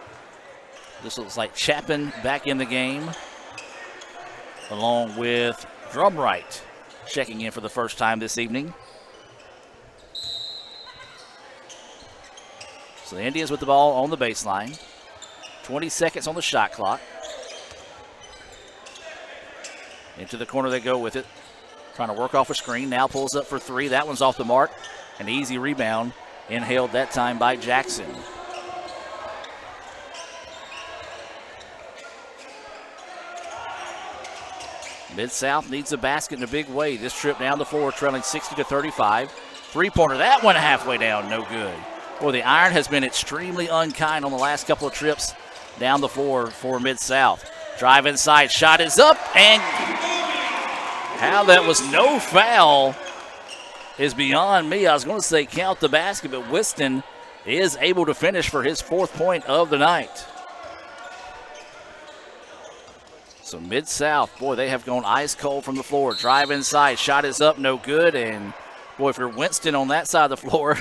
S1: This looks like Chapin back in the game, along with Drumright checking in for the first time this evening. So the Indians with the ball on the baseline. 20 seconds on the shot clock. Into the corner they go with it. Trying to work off a screen. Now pulls up for 3. That one's off the mark. An easy rebound. Inhaled that time by Jackson. Mid-South needs a basket in a big way. This trip down the floor trailing 60-35. Three-pointer. That one halfway down. No good. Boy, the iron has been extremely unkind on the last couple of trips down the floor for Mid-South. Drive inside. Shot is up. And how that was no foul is beyond me. I was going to say count the basket, but Whiston is able to finish for his 4th point of the night. So Mid-South, boy, they have gone ice cold from the floor. Drive inside. Shot is up. No good. And, boy, if you're Winston on that side of the floor,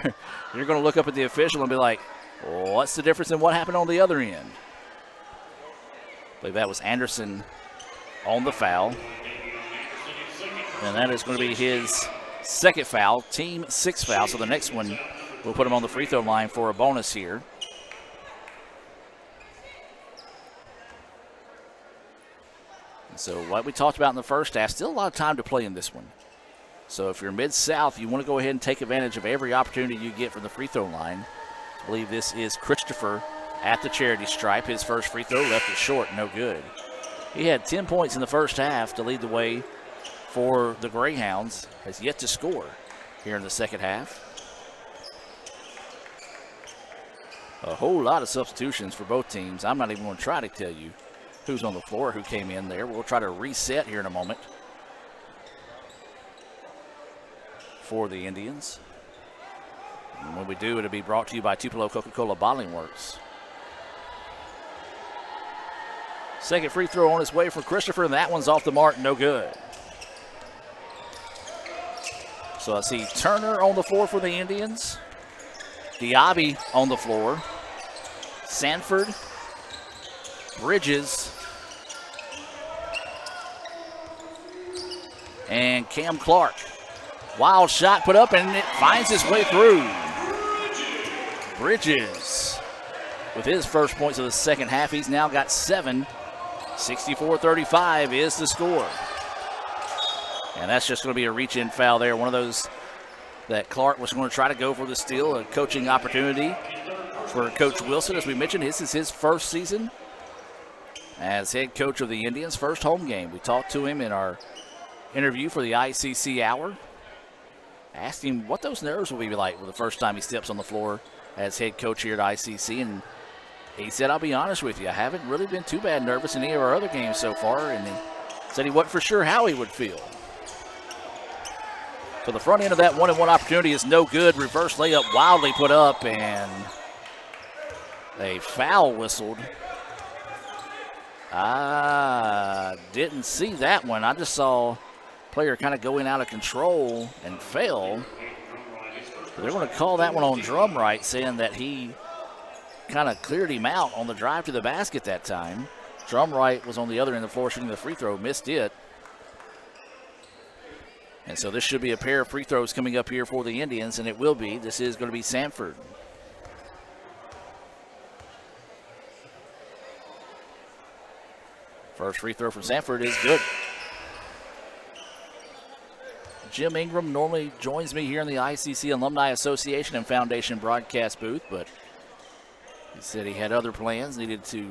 S1: you're going to look up at the official and be like, what's the difference in what happened on the other end? I believe that was Anderson on the foul. And that is going to be his 2nd foul, team 6th foul. So the next one will put him on the free throw line for a bonus here. And so like we talked about in the first half, still a lot of time to play in this one. So if you're Mid-South, you want to go ahead and take advantage of every opportunity you get from the free throw line. I believe this is Christopher at the charity stripe. His first free throw left it short, no good. He had 10 points in the first half to lead the way for the Greyhounds. Has yet to score here in the second half. A whole lot of substitutions for both teams. I'm not even going to try to tell you who's on the floor, who came in there. We'll try to reset here in a moment for the Indians. And when we do, it'll be brought to you by Tupelo Coca-Cola Bottling Works. Second free throw on its way for Christopher, and that one's off the mark, no good. So I see Turner on the floor for the Indians. Diaby on the floor. Sanford. Bridges. And Cam Clark. Wild shot put up, and it finds its way through. Bridges with his first points of the second half. He's now got 7. 64-35 is the score. And that's just going to be a reach-in foul there. One of those that Clark was going to try to go for the steal. A coaching opportunity for Coach Wilson. As we mentioned, this is his first season as head coach of the Indians. First home game. We talked to him in our interview for the ICC Hour. Asked him what those nerves will be like the first time he steps on the floor as head coach here at ICC. And he said, I'll be honest with you, I haven't really been too bad nervous in any of our other games so far. And he said he wasn't for sure how he would feel. So the front end of that 1-and-1 opportunity is no good. Reverse layup wildly put up, and a foul whistled. I didn't see that one. I just saw player kind of going out of control and fell. They're going to call that one on Drumright, saying that he kind of cleared him out on the drive to the basket that time. Drumright was on the other end of the floor shooting the free throw, missed it. And so this should be a pair of free throws coming up here for the Indians, and it will be. This is going to be Sanford. First free throw from Sanford is good. Jim Ingram normally joins me here in the ICC Alumni Association and Foundation broadcast booth, but he said he had other plans, needed to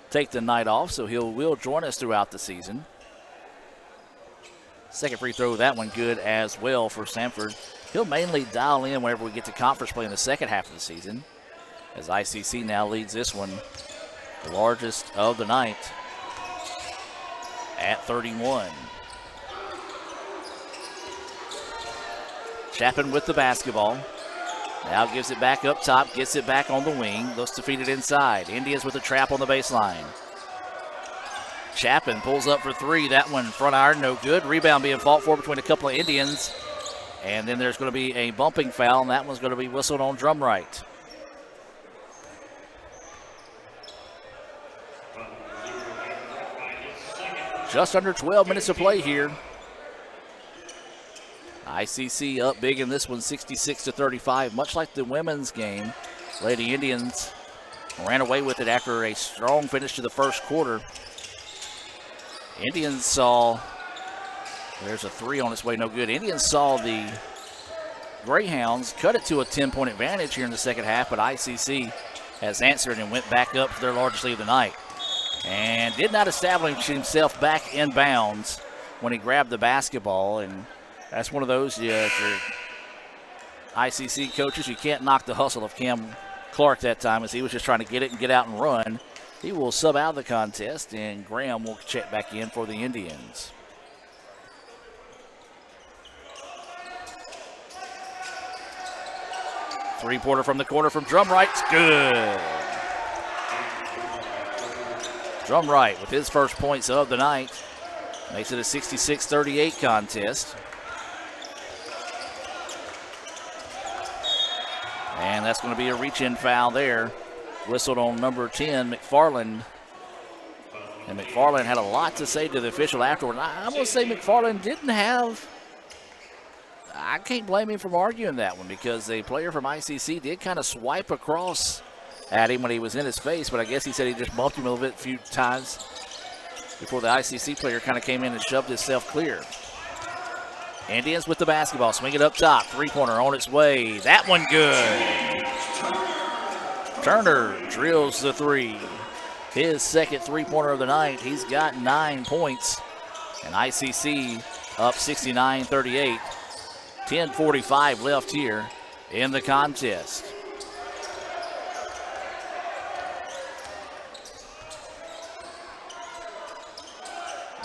S1: take the night off, so will join us throughout the season. Second free throw, that one good as well for Samford. He'll mainly dial in whenever we get to conference play in the second half of the season, as ICC now leads this one, the largest of the night, at 31. Chapin with the basketball. Now gives it back up top, gets it back on the wing, looks to feed it inside. Indians with a trap on the baseline. Chapin pulls up for three. That one front iron, no good. Rebound being fought for between a couple of Indians. And then there's going to be a bumping foul, and that one's going to be whistled on Drumright. Just under 12 minutes of play here. ICC up big in this one, 66-35. Much like the women's game, Lady Indians ran away with it after a strong finish to the first quarter. Indians saw, there's a three on its way, no good. Indians saw the Greyhounds cut it to a 10-point advantage here in the second half, but ICC has answered and went back up for their largest lead of the night. And did not establish himself back in bounds when he grabbed the basketball, and that's one of those, if you're ICC coaches, you can't knock the hustle of Cam Clark that time, as he was just trying to get it and get out and run. He will sub out of the contest, and Graham will check back in for the Indians. Three-pointer from the corner from Drumright's good. Drumright with his first points of the night makes it a 66-38 contest. And that's going to be a reach-in foul there. Whistled on number 10, McFarland. And McFarland had a lot to say to the official afterward. I'm going to say McFarland didn't have, I can't blame him for arguing that one, because a player from ICC did kind of swipe across at him when he was in his face, but I guess he said he just bumped him a little bit a few times before the ICC player kind of came in and shoved himself clear. Indians with the basketball, swing it up top, three-pointer on its way. That one good. Turner drills the three. His second three-pointer of the night. He's got 9 points. And ICC up 69-38. 10:45 left here in the contest.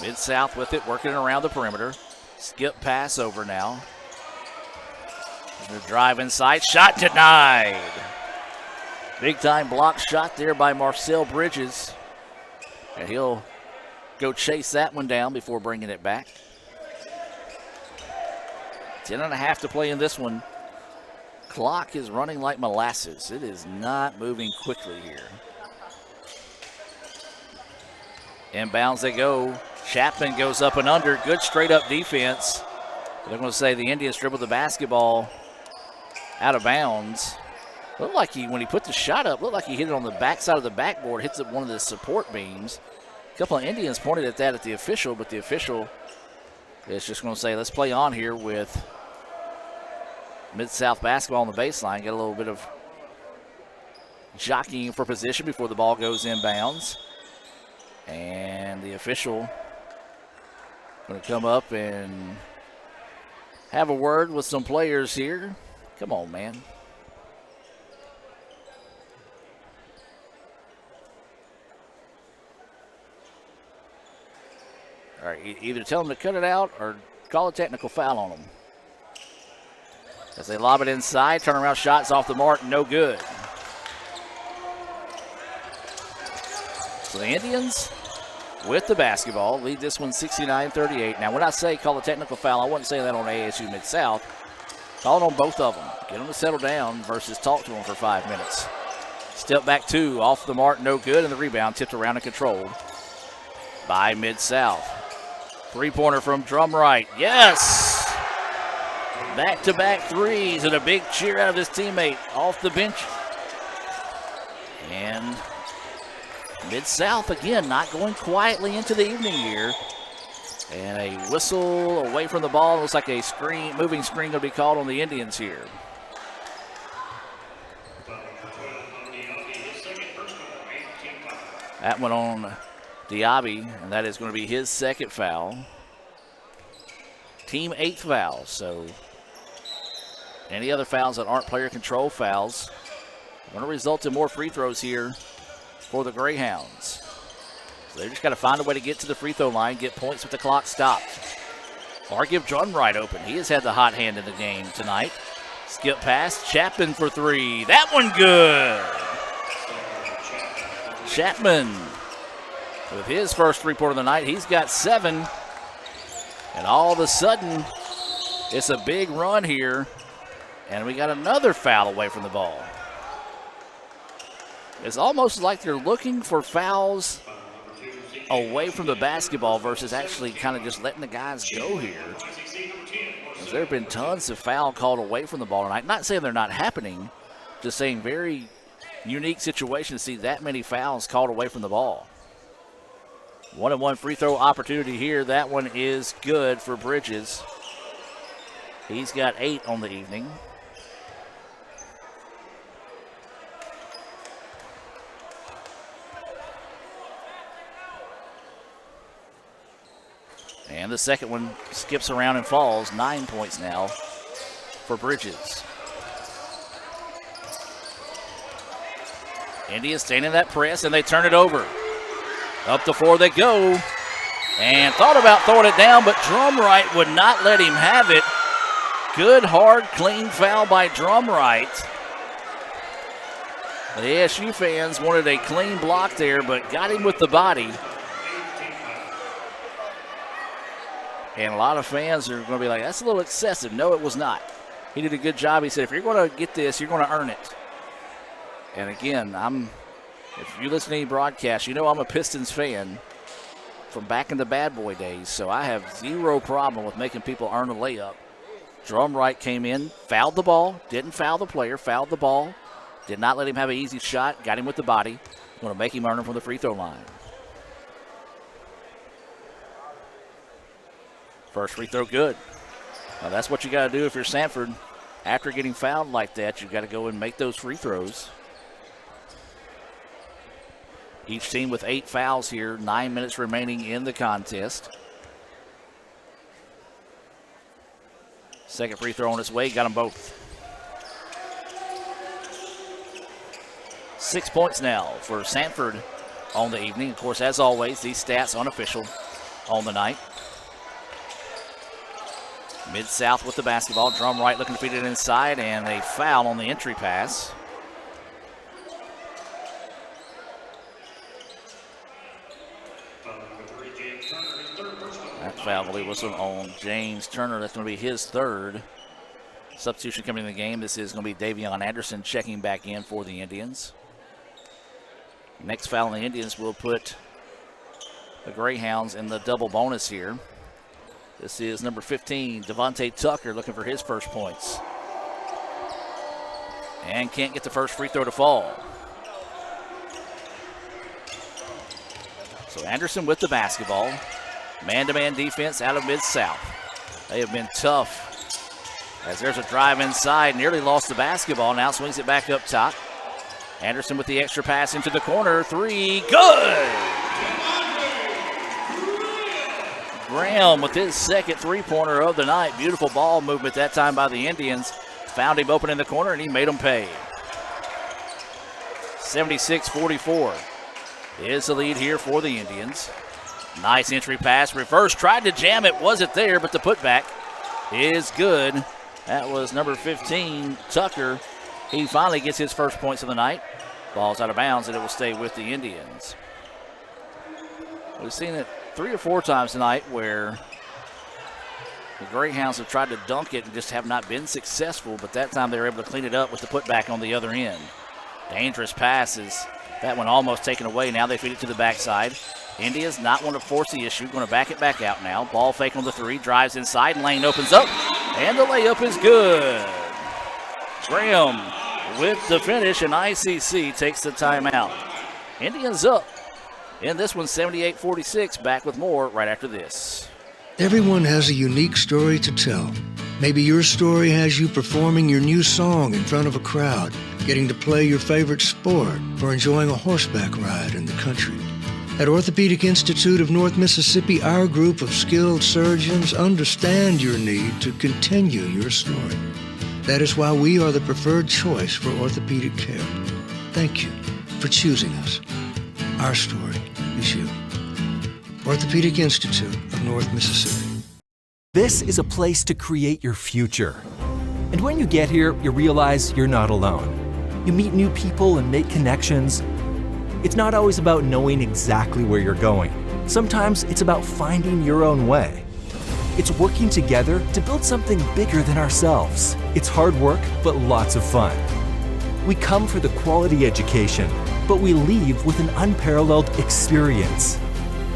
S1: Mid-South with it, working around the perimeter. Skip pass over now. The drive inside, shot denied. Big time block shot there by Marcel Bridges. And he'll go chase that one down before bringing it back. 10.5 to play in this one. Clock is running like molasses. It is not moving quickly here. Inbounds they go. Chapman goes up and under. Good straight up defense. They're going to say the Indians dribbled the basketball out of bounds. Looked like when he put the shot up, looked like he hit it on the backside of the backboard, hits it one of the support beams. A couple of Indians pointed at that at the official, but the official is just going to say, let's play on here with Mid-South basketball on the baseline. Get a little bit of jockeying for position before the ball goes inbounds. And the official going to come up and have a word with some players here. Come on, man. All right, either tell them to cut it out or call a technical foul on them. As they lob it inside, turnaround shots off the mark, no good. So the Indians with the basketball lead this one 69-38. Now, when I say call a technical foul, I wasn't saying that on ASU Mid-South. Call it on both of them. Get them to settle down versus talk to them for 5 minutes. Step back two, off the mark, no good, and the rebound tipped around and controlled by Mid-South. Three-pointer from Drumright. Yes! Back-to-back threes and a big cheer out of his teammate off the bench. And Mid-South, again, not going quietly into the evening here. And a whistle away from the ball. Looks like a moving screen going to be called on the Indians here. That one on Diaby, and that is going to be his second foul. Team 8th foul, so any other fouls that aren't player control fouls are going to result in more free throws here for the Greyhounds. So they just got to find a way to get to the free throw line, get points with the clock stopped. Or give Drumright open. He has had the hot hand in the game tonight. Skip pass, Chapman for 3. That one good. Chapman with his first three-pointer of the night. He's got 7. And all of a sudden, it's a big run here. And we got another foul away from the ball. It's almost like they're looking for fouls away from the basketball versus actually kind of just letting the guys go here. There have been tons of foul called away from the ball tonight. Not saying they're not happening, just saying very unique situation to see that many fouls called away from the ball. 1-on-1 free throw opportunity here. That one is good for Bridges. He's got 8 on the evening. And the second one skips around and falls. 9 points now for Bridges. India staying in that press, and they turn it over. Up the floor they go. And thought about throwing it down, but Drumright would not let him have it. Good, hard, clean foul by Drumright. The ASU fans wanted a clean block there, but got him with the body. And a lot of fans are going to be like, that's a little excessive. No, it was not. He did a good job. He said, if you're going to get this, you're going to earn it. And again, if you listen to any broadcast, you know I'm a Pistons fan from back in the bad boy days, so I have zero problem with making people earn a layup. Drumright came in, fouled the ball, didn't foul the player, fouled the ball, did not let him have an easy shot, got him with the body. Going to make him earn him from the free throw line. First free throw good. Now that's what you got to do if you're Sanford. After getting fouled like that, you've got to go and make those free throws. Each team with 8 fouls here, 9 minutes remaining in the contest. Second free throw on its way, got them both. 6 points now for Sanford on the evening. Of course, as always, these stats unofficial on the night. Mid-South with the basketball. Drumright looking to feed it inside, and a foul on the entry pass. That foul will be whistled on James Turner. That's going to be his third. Substitution coming in the game. This is going to be Davion Anderson checking back in for the Indians. Next foul on the Indians will put the Greyhounds in the double bonus here. This is number 15, Devontae Tucker, looking for his first points. And can't get the first free throw to fall. So Anderson with the basketball. Man-to-man defense out of Mid-South. They have been tough. As there's a drive inside, nearly lost the basketball. Now swings it back up top. Anderson with the extra pass into the corner. 3, good! Graham with his second three-pointer of the night. Beautiful ball movement that time by the Indians. Found him open in the corner, and he made him pay. 76-44 is the lead here for the Indians. Nice entry pass. Reverse, tried to jam it. Wasn't there, but the putback is good. That was number 15, Tucker. He finally gets his first points of the night. Ball's out of bounds, and it will stay with the Indians. We've seen it 3 or 4 times tonight where the Greyhounds have tried to dunk it and just have not been successful, but that time they were able to clean it up with the putback on the other end. Dangerous passes. That one almost taken away. Now they feed it to the backside. India's not want to force the issue. Going to back it back out now. Ball fake on the 3. Drives inside. Lane opens up. And the layup is good. Graham with the finish, and ICC takes the timeout. Indians up in this one, 78-46. Back with more right after this.
S14: Everyone has a unique story to tell. Maybe your story has you performing your new song in front of a crowd, getting to play your favorite sport, or enjoying a horseback ride in the country. At Orthopedic Institute of North Mississippi, our group of skilled surgeons understand your need to continue your story. That is why we are the preferred choice for orthopedic care. Thank you for choosing us. Our story is you. Orthopedic Institute of North Mississippi.
S18: This is a place to create your future. And when you get here, you realize you're not alone. You meet new people and make connections. It's not always about knowing exactly where you're going. Sometimes it's about finding your own way. It's working together to build something bigger than ourselves. It's hard work, but lots of fun. We come for the quality education, but we leave with an unparalleled experience.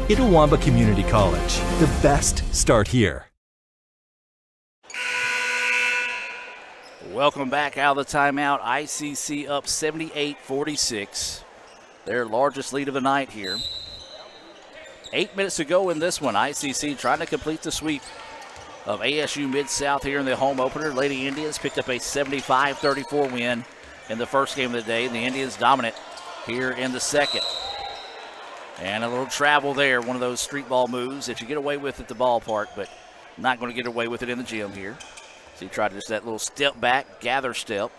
S18: Itawamba Community College. The best start here.
S1: Welcome back out of the timeout. ICC up 78-46. Their largest lead of the night here. 8 minutes to go in this one. ICC trying to complete the sweep of ASU Mid-South here in the home opener. Lady Indians picked up a 75-34 win in the first game of the day. The Indians dominant here in the second. And a little travel there, one of those street ball moves that you get away with at the ballpark, but not going to get away with it in the gym here. So he tried just that little step back, gather step.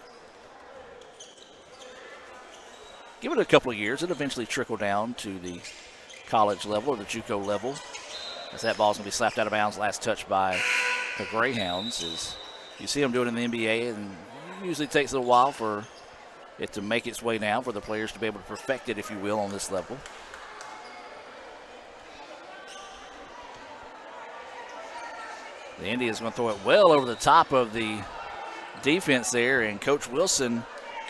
S1: Give it a couple of years. It'll eventually trickle down to the college level or the JUCO level. As that ball's going to be slapped out of bounds, last touch by the Greyhounds. As you see them doing in the NBA, and it usually takes a little while for it to make its way down, for the players to be able to perfect it, if you will, on this level. The Indians going to throw it well over the top of the defense there, and Coach Wilson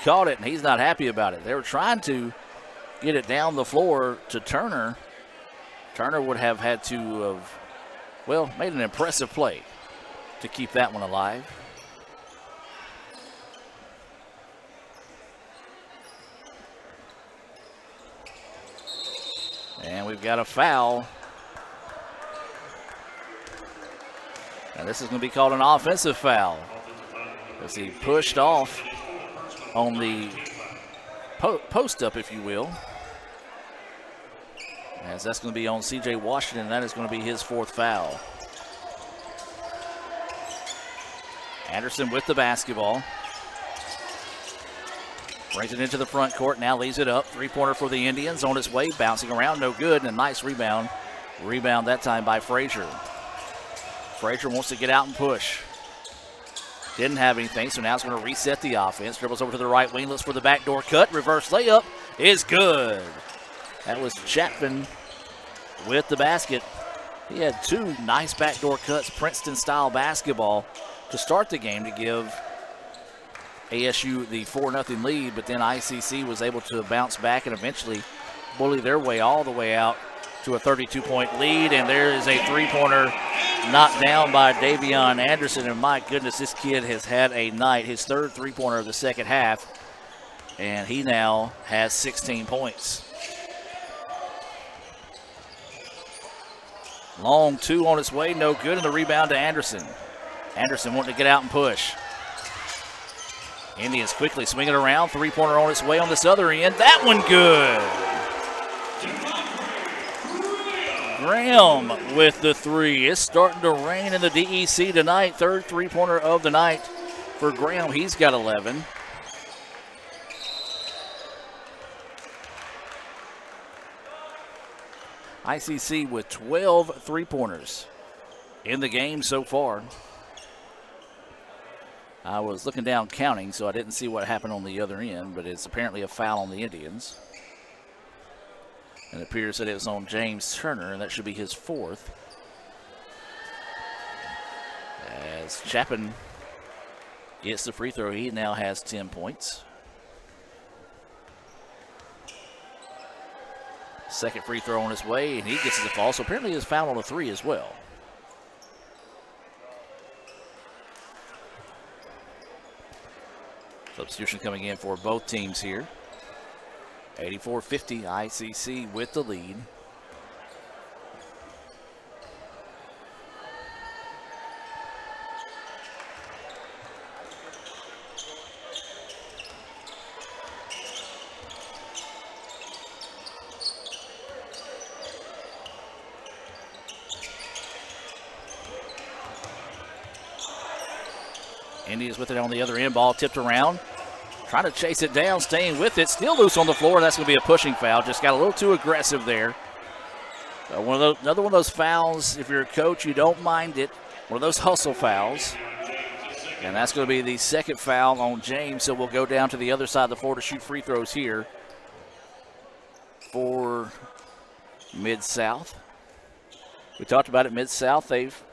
S1: caught it, and he's not happy about it. They were trying to get it down the floor to Turner. Turner would have had to have, well, made an impressive play to keep that one alive. And we've got a foul. And this is going to be called an offensive foul, as he pushed off on the post up, if you will. As that's going to be on C.J. Washington, that is going to be his fourth foul. Anderson with the basketball. Brings it into the front court, now leaves it up. Three-pointer for the Indians on its way, bouncing around, no good, and a nice rebound. Rebound that time by Frazier. Frazier wants to get out and push. Didn't have anything, so now it's going to reset the offense. Dribbles over to the right wing, looks for the backdoor cut. Reverse layup is good. That was Chapman with the basket. He had two nice backdoor cuts, Princeton-style basketball, to start the game to give ASU the 4-0 lead, but then ICC was able to bounce back and eventually bully their way all the way out to a 32-point lead, and there is a three-pointer knocked down by Davion Anderson, and my goodness, this kid has had a night. His third three-pointer of the second half, and he now has 16 points. Long two on its way, no good, and the rebound to Anderson. Anderson wanting to get out and push. Indians quickly swing it around, three-pointer on its way on this other end. That one good. Graham with the three. It's starting to rain in the DEC tonight. Third three-pointer of the night for Graham. He's got 11. ICC with 12 three-pointers in the game so far. I was looking down counting, so I didn't see what happened on the other end, but it's apparently a foul on the Indians. And it appears that it was on James Turner, and that should be his fourth. As Chapman gets the free throw, he now has 10 points. Second free throw on his way, and he gets the fall, so apparently he's fouled on a three as well. Substitution coming in for both teams here. 84-50, ICC with the lead. Indians with it on the other end. Ball tipped around. Trying to chase it down, staying with it. Still loose on the floor. That's going to be a pushing foul. Just got a little too aggressive there. Another one of those fouls, if you're a coach, you don't mind it. One of those hustle fouls. And that's going to be the second foul on James. So we'll go down to the other side of the floor to shoot free throws here for Mid-South. We talked about it, Mid-South. They've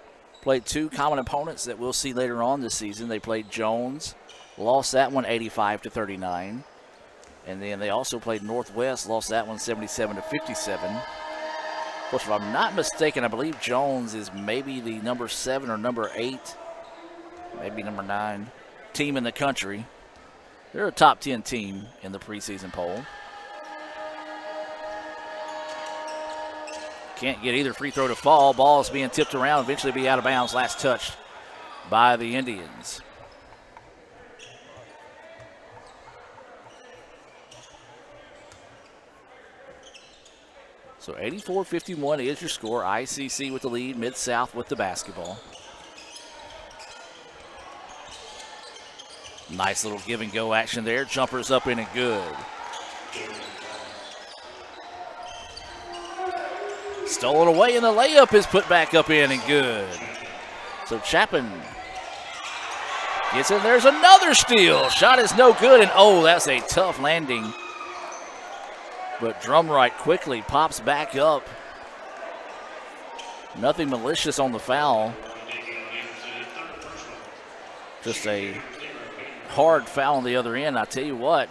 S1: played two common opponents that we'll see later on this season. They played Jones, lost that one 85-39. And then they also played Northwest, lost that one 77-57. Of course, if I'm not mistaken, I believe Jones is maybe the number 7 or number 8, maybe number 9 team in the country. They're a top 10 team in the preseason poll. Can't get either free throw to fall. Ball is being tipped around, eventually be out of bounds. Last touch by the Indians. So 84-51 is your score. ICC with the lead, Mid-South with the basketball. Nice little give and go action there. Jumpers up in and good. Stolen away, and the layup is put back up in and good. So Chapin gets in. There's another steal. Shot is no good, and oh, that's a tough landing. But Drumright quickly pops back up. Nothing malicious on the foul. Just a hard foul on the other end. I tell you what,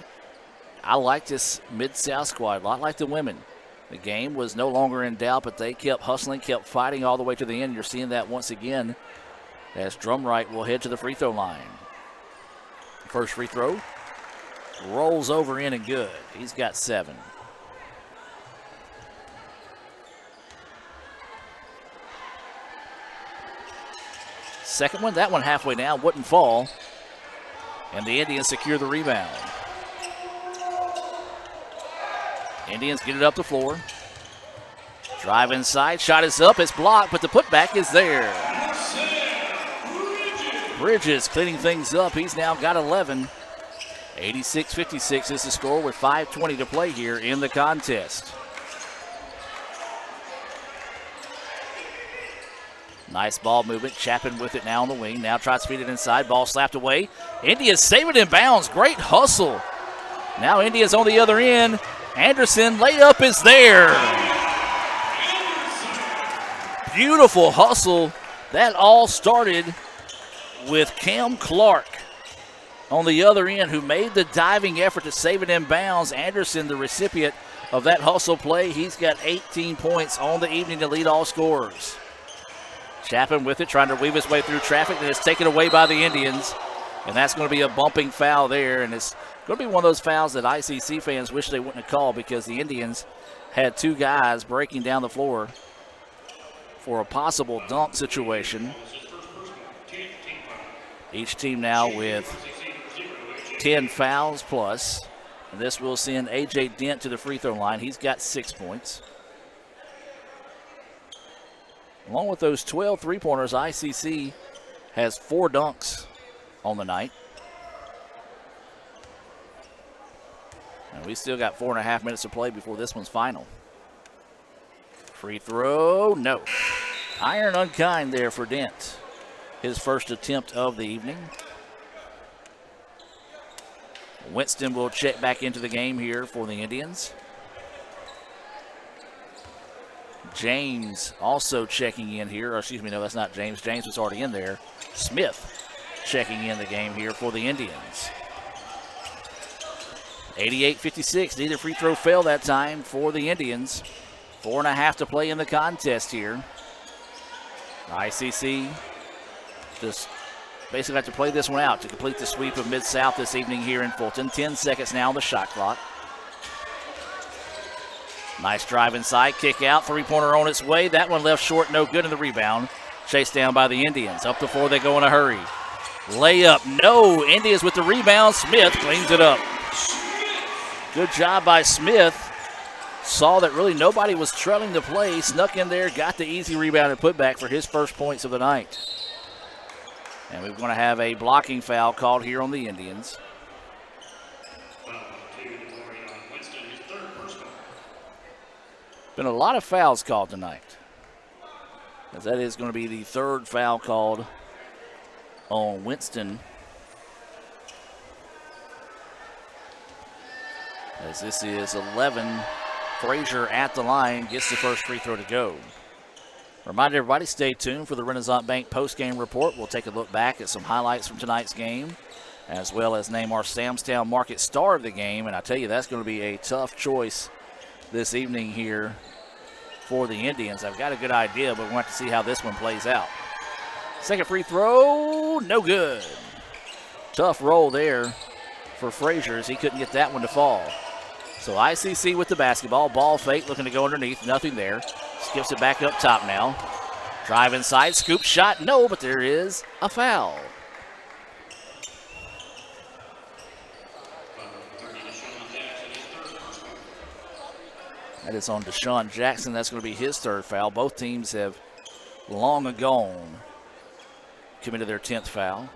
S1: I like this Mid-South squad, a lot like the women. The game was no longer in doubt, but they kept hustling, kept fighting all the way to the end. You're seeing that once again as Drumright will head to the free throw line. First free throw rolls over in and good. He's got 7. Second one, that one halfway down, wouldn't fall. And the Indians secure the rebound. Indians get it up the floor. Drive inside, shot is up, it's blocked, but the putback is there. Bridges cleaning things up, he's now got 11. 86-56 is the score with 5:20 to play here in the contest. Nice ball movement. Chapin with it now on the wing. Now tries to feed it inside. Ball slapped away. Indians save it in bounds. Great hustle. Now Indians on the other end. Anderson layup is there. Beautiful hustle. That all started with Cam Clark on the other end, who made the diving effort to save it in bounds. Anderson, the recipient of that hustle play. He's got 18 points on the evening to lead all scorers. Chapin with it, trying to weave his way through traffic, and it's taken away by the Indians. And that's going to be a bumping foul there, and it's going to be one of those fouls that ICC fans wish they wouldn't have called, because the Indians had two guys breaking down the floor for a possible dunk situation. Each team now with 10 fouls plus. And this will send A.J. Dent to the free throw line. He's got 6 points. Along with those 12 three-pointers, ICC has 4 dunks on the night. And we still got 4.5 minutes to play before this one's final. Free throw, no. Iron unkind there for Dent. His first attempt of the evening. Winston will check back into the game here for the Indians. James also checking in here. Or excuse me, no, that's not James. James was already in there. Smith checking in the game here for the Indians. 88-56. Neither free throw fell that time for the Indians. 4.5 to play in the contest here. ICC just basically have to play this one out to complete the sweep of Mid-South this evening here in Fulton. 10 seconds now on the shot clock. Nice drive inside, kick out, three-pointer on its way. That one left short, no good in the rebound. Chased down by the Indians. Up the floor, they go in a hurry. Layup, no. Indians with the rebound. Smith cleans it up. Good job by Smith. Saw that really nobody was trailing the play. Snuck in there, got the easy rebound and put back for his first points of the night. And we're going to have a blocking foul called here on the Indians. Been a lot of fouls called tonight, as that is going to be the third foul called on Winston. As this is 11, Frazier at the line gets the first free throw to go. Remind everybody, stay tuned for the Renaissance Bank post-game report. We'll take a look back at some highlights from tonight's game, as well as name our Samstown Market star of the game. And I tell you, that's going to be a tough choice this evening here for the Indians. I've got a good idea, but we'll have to see how this one plays out. Second free throw, no good. Tough roll there for Frazier as he couldn't get that one to fall. So ICC with the basketball, ball fake, looking to go underneath, nothing there. Skips it back up top now. Drive inside, scoop shot, no, but there is a foul. That is on Deshaun Jackson. That's going to be his third foul. Both teams have long ago committed their 10th foul,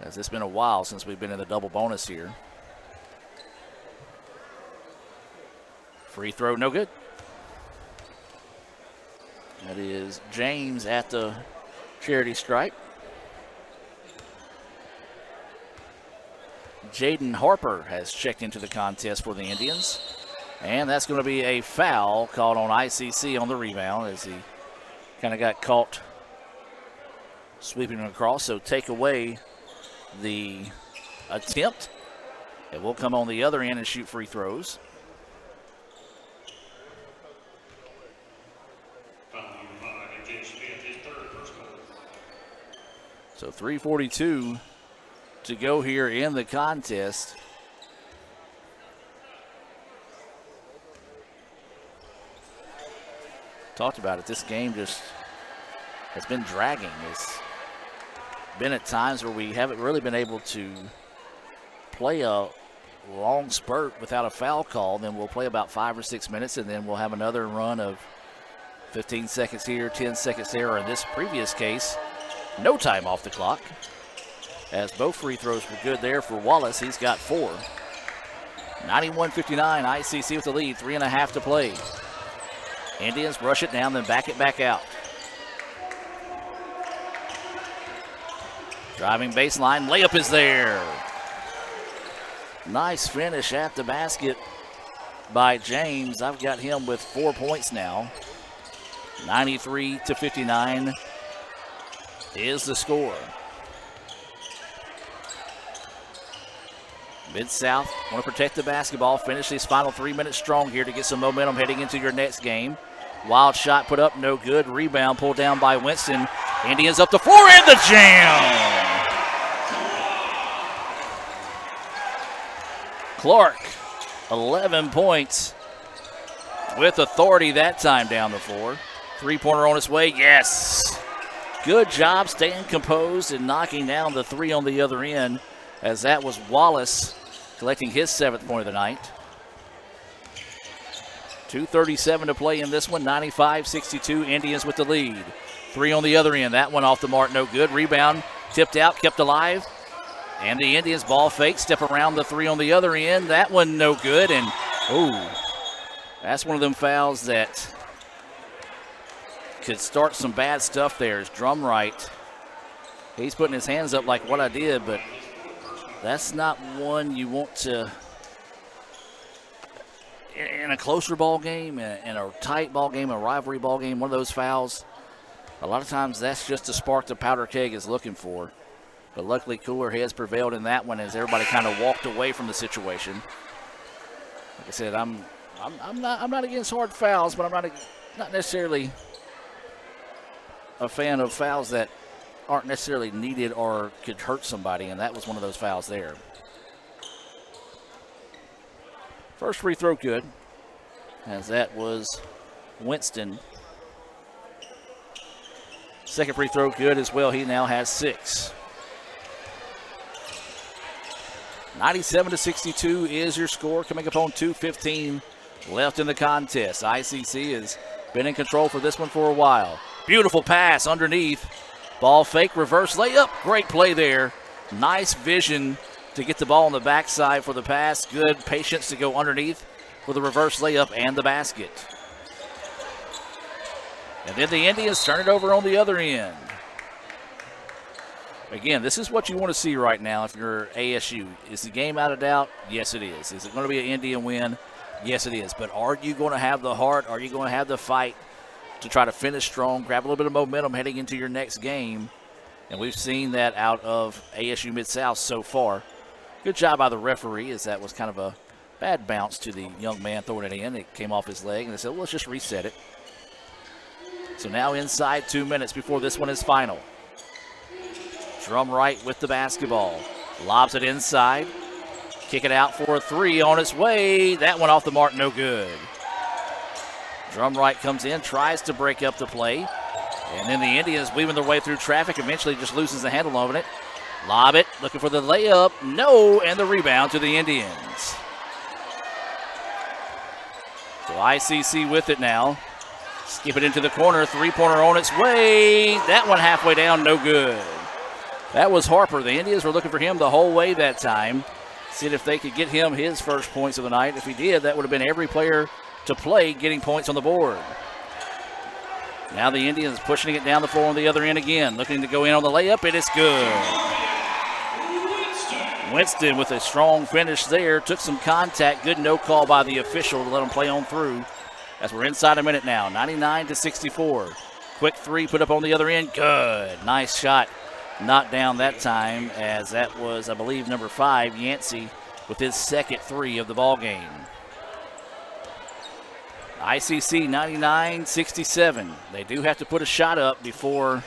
S1: as it's been a while since we've been in the double bonus here. Free throw, no good. That is James at the charity stripe. Jaden Harper has checked into the contest for the Indians. And that's going to be a foul called on ICC on the rebound, as he kind of got caught sweeping across. So take away the attempt. It will come on the other end and shoot free throws. So 3:42 to go here in the contest. Talked about it. This game just has been dragging. It's been at times where we haven't really been able to play a long spurt without a foul call. Then we'll play about 5 or 6 minutes, and then we'll have another run of 15 seconds here, 10 seconds there, or in this previous case, no time off the clock, as both free throws were good there for Wallace. He's got 4. 91-59, ICC with the lead, 3.5 to play. Indians rush it down, then back it back out. Driving baseline, layup is there. Nice finish at the basket by James. I've got him with 4 points now. 93-59 is the score. Mid-South want to protect the basketball, finish these final 3 minutes strong here to get some momentum heading into your next game. Wild shot put up, no good. Rebound pulled down by Winston. Indians up the floor and the jam. Clark, 11 points with authority that time down the floor. Three-pointer on its way, yes. Good job staying composed and knocking down the three on the other end, as that was Wallace collecting his 7th point of the night. 2:37 to play in this one, 95-62, Indians with the lead. 3 on the other end, that one off the mark, no good. Rebound, tipped out, kept alive. And the Indians ball fake, step around the 3 on the other end. That one no good, and that's one of them fouls that could start some bad stuff there. Is Drumright. He's putting his hands up like what I did, but that's not one you want to, in a closer ball game, in a tight ball game, a rivalry ball game, one of those fouls, a lot of times that's just the spark the powder keg is looking for. But luckily cooler heads prevailed in that one as everybody kind of walked away from the situation. Like I said, I'm not against hard fouls, but I'm not necessarily a fan of fouls that aren't necessarily needed or could hurt somebody, and that was one of those fouls there. First free throw good, as that was Winston. Second free throw good as well. He now has 6. 97-62 is your score, coming up on 2:15 left in the contest. ICC has been in control for this one for a while. Beautiful pass underneath. Ball fake, reverse layup. Great play there. Nice vision to get the ball on the backside for the pass. Good patience to go underneath for the reverse layup and the basket. And then the Indians turn it over on the other end. Again, this is what you want to see right now if you're ASU. Is the game out of doubt? Yes, it is. Is it going to be an Indian win? Yes, it is. But are you going to have the heart? Are you going to have the fight to try to finish strong, grab a little bit of momentum heading into your next game? And we've seen that out of ASU Mid-South so far. Good job by the referee, as that was kind of a bad bounce to the young man throwing it in. It came off his leg, and they said, well, let's just reset it. So now inside 2 minutes before this one is final. Drumright with the basketball. Lobs it inside. Kick it out for a three on its way. That one off the mark, no good. Drumright comes in, tries to break up the play. And then the Indians weaving their way through traffic, eventually just loses the handle on it. Lob it, looking for the layup. No, and the rebound to the Indians. So ICC with it now. Skip it into the corner, three-pointer on its way. That one halfway down, no good. That was Harper. The Indians were looking for him the whole way that time. See if they could get him his first points of the night. If he did, that would have been every player to play getting points on the board. Now the Indians pushing it down the floor on the other end again. Looking to go in on the layup, and it's good. Winston with a strong finish there. Took some contact. Good no call by the official to let him play on through. As we're inside a minute now, 99-64. Quick three put up on the other end. Good. Nice shot. Not down that time, as that was, I believe, number 5, Yancey, with his second three of the ball game. ICC 99-67. They do have to put a shot up before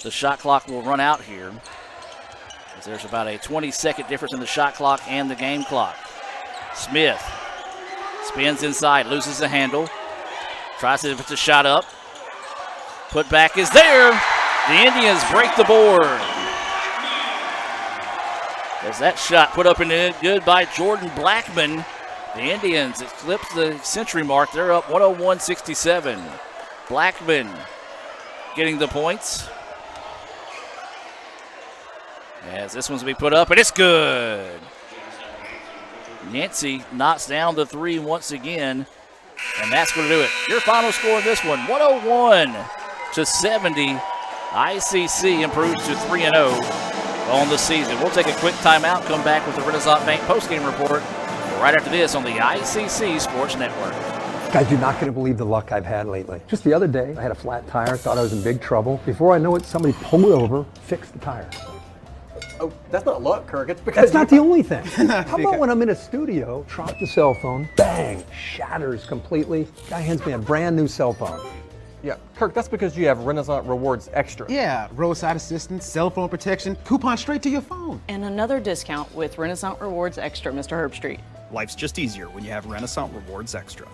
S1: the shot clock will run out here, as there's about a 20-second difference in the shot clock and the game clock. Smith spins inside, loses the handle, tries to put the shot up. Put back is there. The Indians break the board. As that shot put up and in good by Jordan Blackman. The Indians eclipse the century mark. They're up 101-67. Blackman getting the points. As this one's going to be put up, and it's good. Yancey knocks down the three once again, and that's going to do it. Your final score in this one, 101-70. ICC improves to 3-0 on the season. We'll take a quick timeout, come back with the Renaissance Bank postgame report right after this on the ICC Sports Network.
S7: Guys, you're not going to believe the luck I've had lately. Just the other day, I had a flat tire, thought I was in big trouble. Before I know it, somebody pulled over, fixed the tire.
S8: Oh, that's not luck, Kirk. It's because
S7: that's not the only thing. How about when I'm in a studio, drop the cell phone, bang, shatters completely. Guy hands me a brand new cell phone.
S8: Yeah, Kirk, that's because you have Renaissance Rewards Extra.
S9: Yeah, roadside assistance, cell phone protection, coupon straight to your phone.
S19: And another discount with Renaissance Rewards Extra, Mr. Herbstreit.
S10: Life's just easier when you have Renaissance Rewards Extra.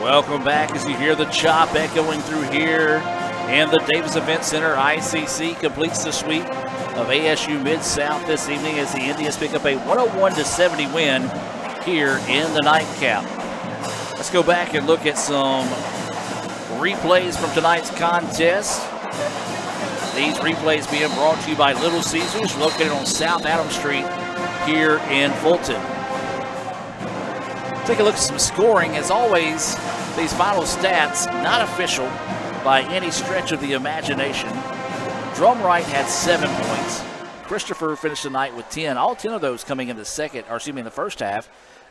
S1: Welcome back as you hear the chop echoing through here. And the Davis Event Center, ICC, completes the sweep of ASU Mid-South this evening as the Indians pick up a 101-70 win here in the nightcap. Let's go back and look at some replays from tonight's contest. These replays being brought to you by Little Caesars, located on South Adams Street here in Fulton. Take a look at some scoring. As always, these final stats, not official by any stretch of the imagination. Drumright had 7 points. Christopher finished the night with 10. All 10 of those coming in the first half.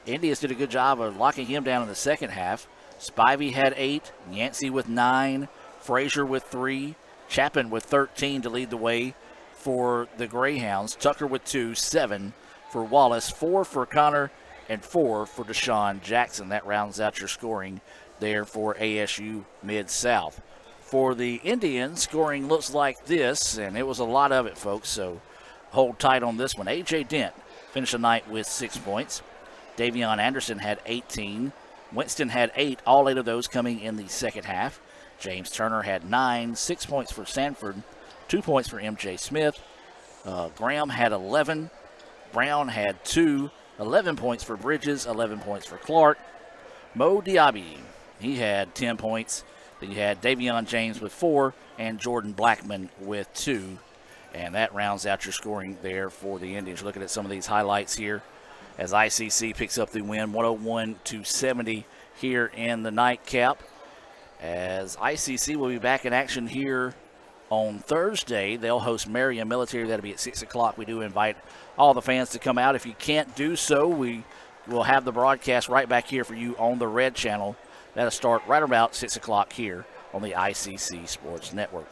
S1: Indians did a good job of locking him down in the second half. Spivey had 8, Yancey with 9, Frazier with 3, Chapin with 13 to lead the way for the Greyhounds. Tucker with 2, 7 for Wallace, 4 for Connor, and 4 for Deshaun Jackson. That rounds out your scoring there for ASU Mid-South. For the Indians, scoring looks like this, and it was a lot of it, folks, so hold tight on this one. A.J. Dent finished the night with 6 points. Davion Anderson had 18. Winston had 8, all 8 of those coming in the second half. James Turner had 9, 6 points for Sanford, 2 points for M.J. Smith. Graham had 11. Brown had 2, 11 points for Bridges, 11 points for Clark. Mo Diaby He had 10 points. Then you had Davion James with 4 and Jordan Blackman with 2. And that rounds out your scoring there for the Indians. Looking at some of these highlights here as ICC picks up the win 101-70 here in the nightcap. As ICC will be back in action here on Thursday. They'll host Marion Military. That'll be at 6 o'clock. We do invite all the fans to come out. If you can't do so, we will have the broadcast right back here for you on the Red Channel. That'll start right about 6 o'clock here on the ICC Sports Network.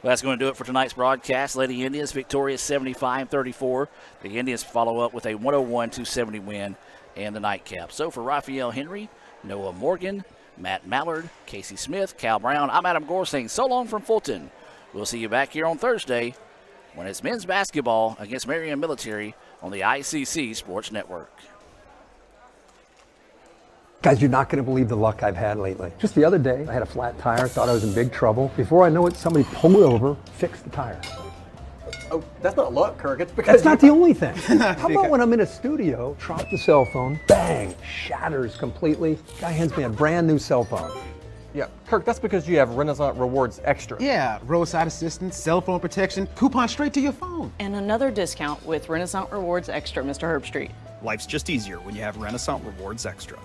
S1: Well, that's going to do it for tonight's broadcast. Lady Indians victorious 75-34. The Indians follow up with a 101-70 win in the nightcap. So for Raphael Henry, Noah Morgan, Matt Mallard, Casey Smith, Cal Brown, I'm Adam Gore saying so long from Fulton. We'll see you back here on Thursday when it's men's basketball against Marion Military on the ICC Sports Network.
S7: Guys, you're not going to believe the luck I've had lately. Just the other day, I had a flat tire, thought I was in big trouble. Before I know it, somebody pulled over, fixed the tire.
S8: Oh, that's not luck, Kirk. It's because
S7: That's not the only thing. How about when I'm in a studio, drop the cell phone, bang, shatters completely. Guy hands me a brand new cell phone.
S8: Yeah, Kirk, that's because you have Renaissance Rewards Extra.
S9: Yeah, roadside assistance, cell phone protection, coupon straight to your phone.
S19: And another discount with Renaissance Rewards Extra, Mr. Herbstreit.
S10: Life's just easier when you have Renaissance Rewards Extra.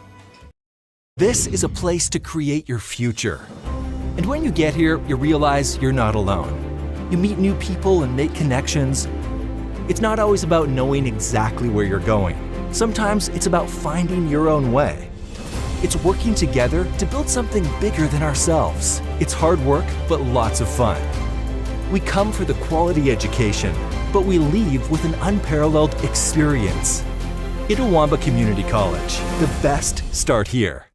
S18: This is a place to create your future. And when you get here, you realize you're not alone. You meet new people and make connections. It's not always about knowing exactly where you're going. Sometimes it's about finding your own way. It's working together to build something bigger than ourselves. It's hard work, but lots of fun. We come for the quality education, but we leave with an unparalleled experience. Itawamba Community College. The best start here.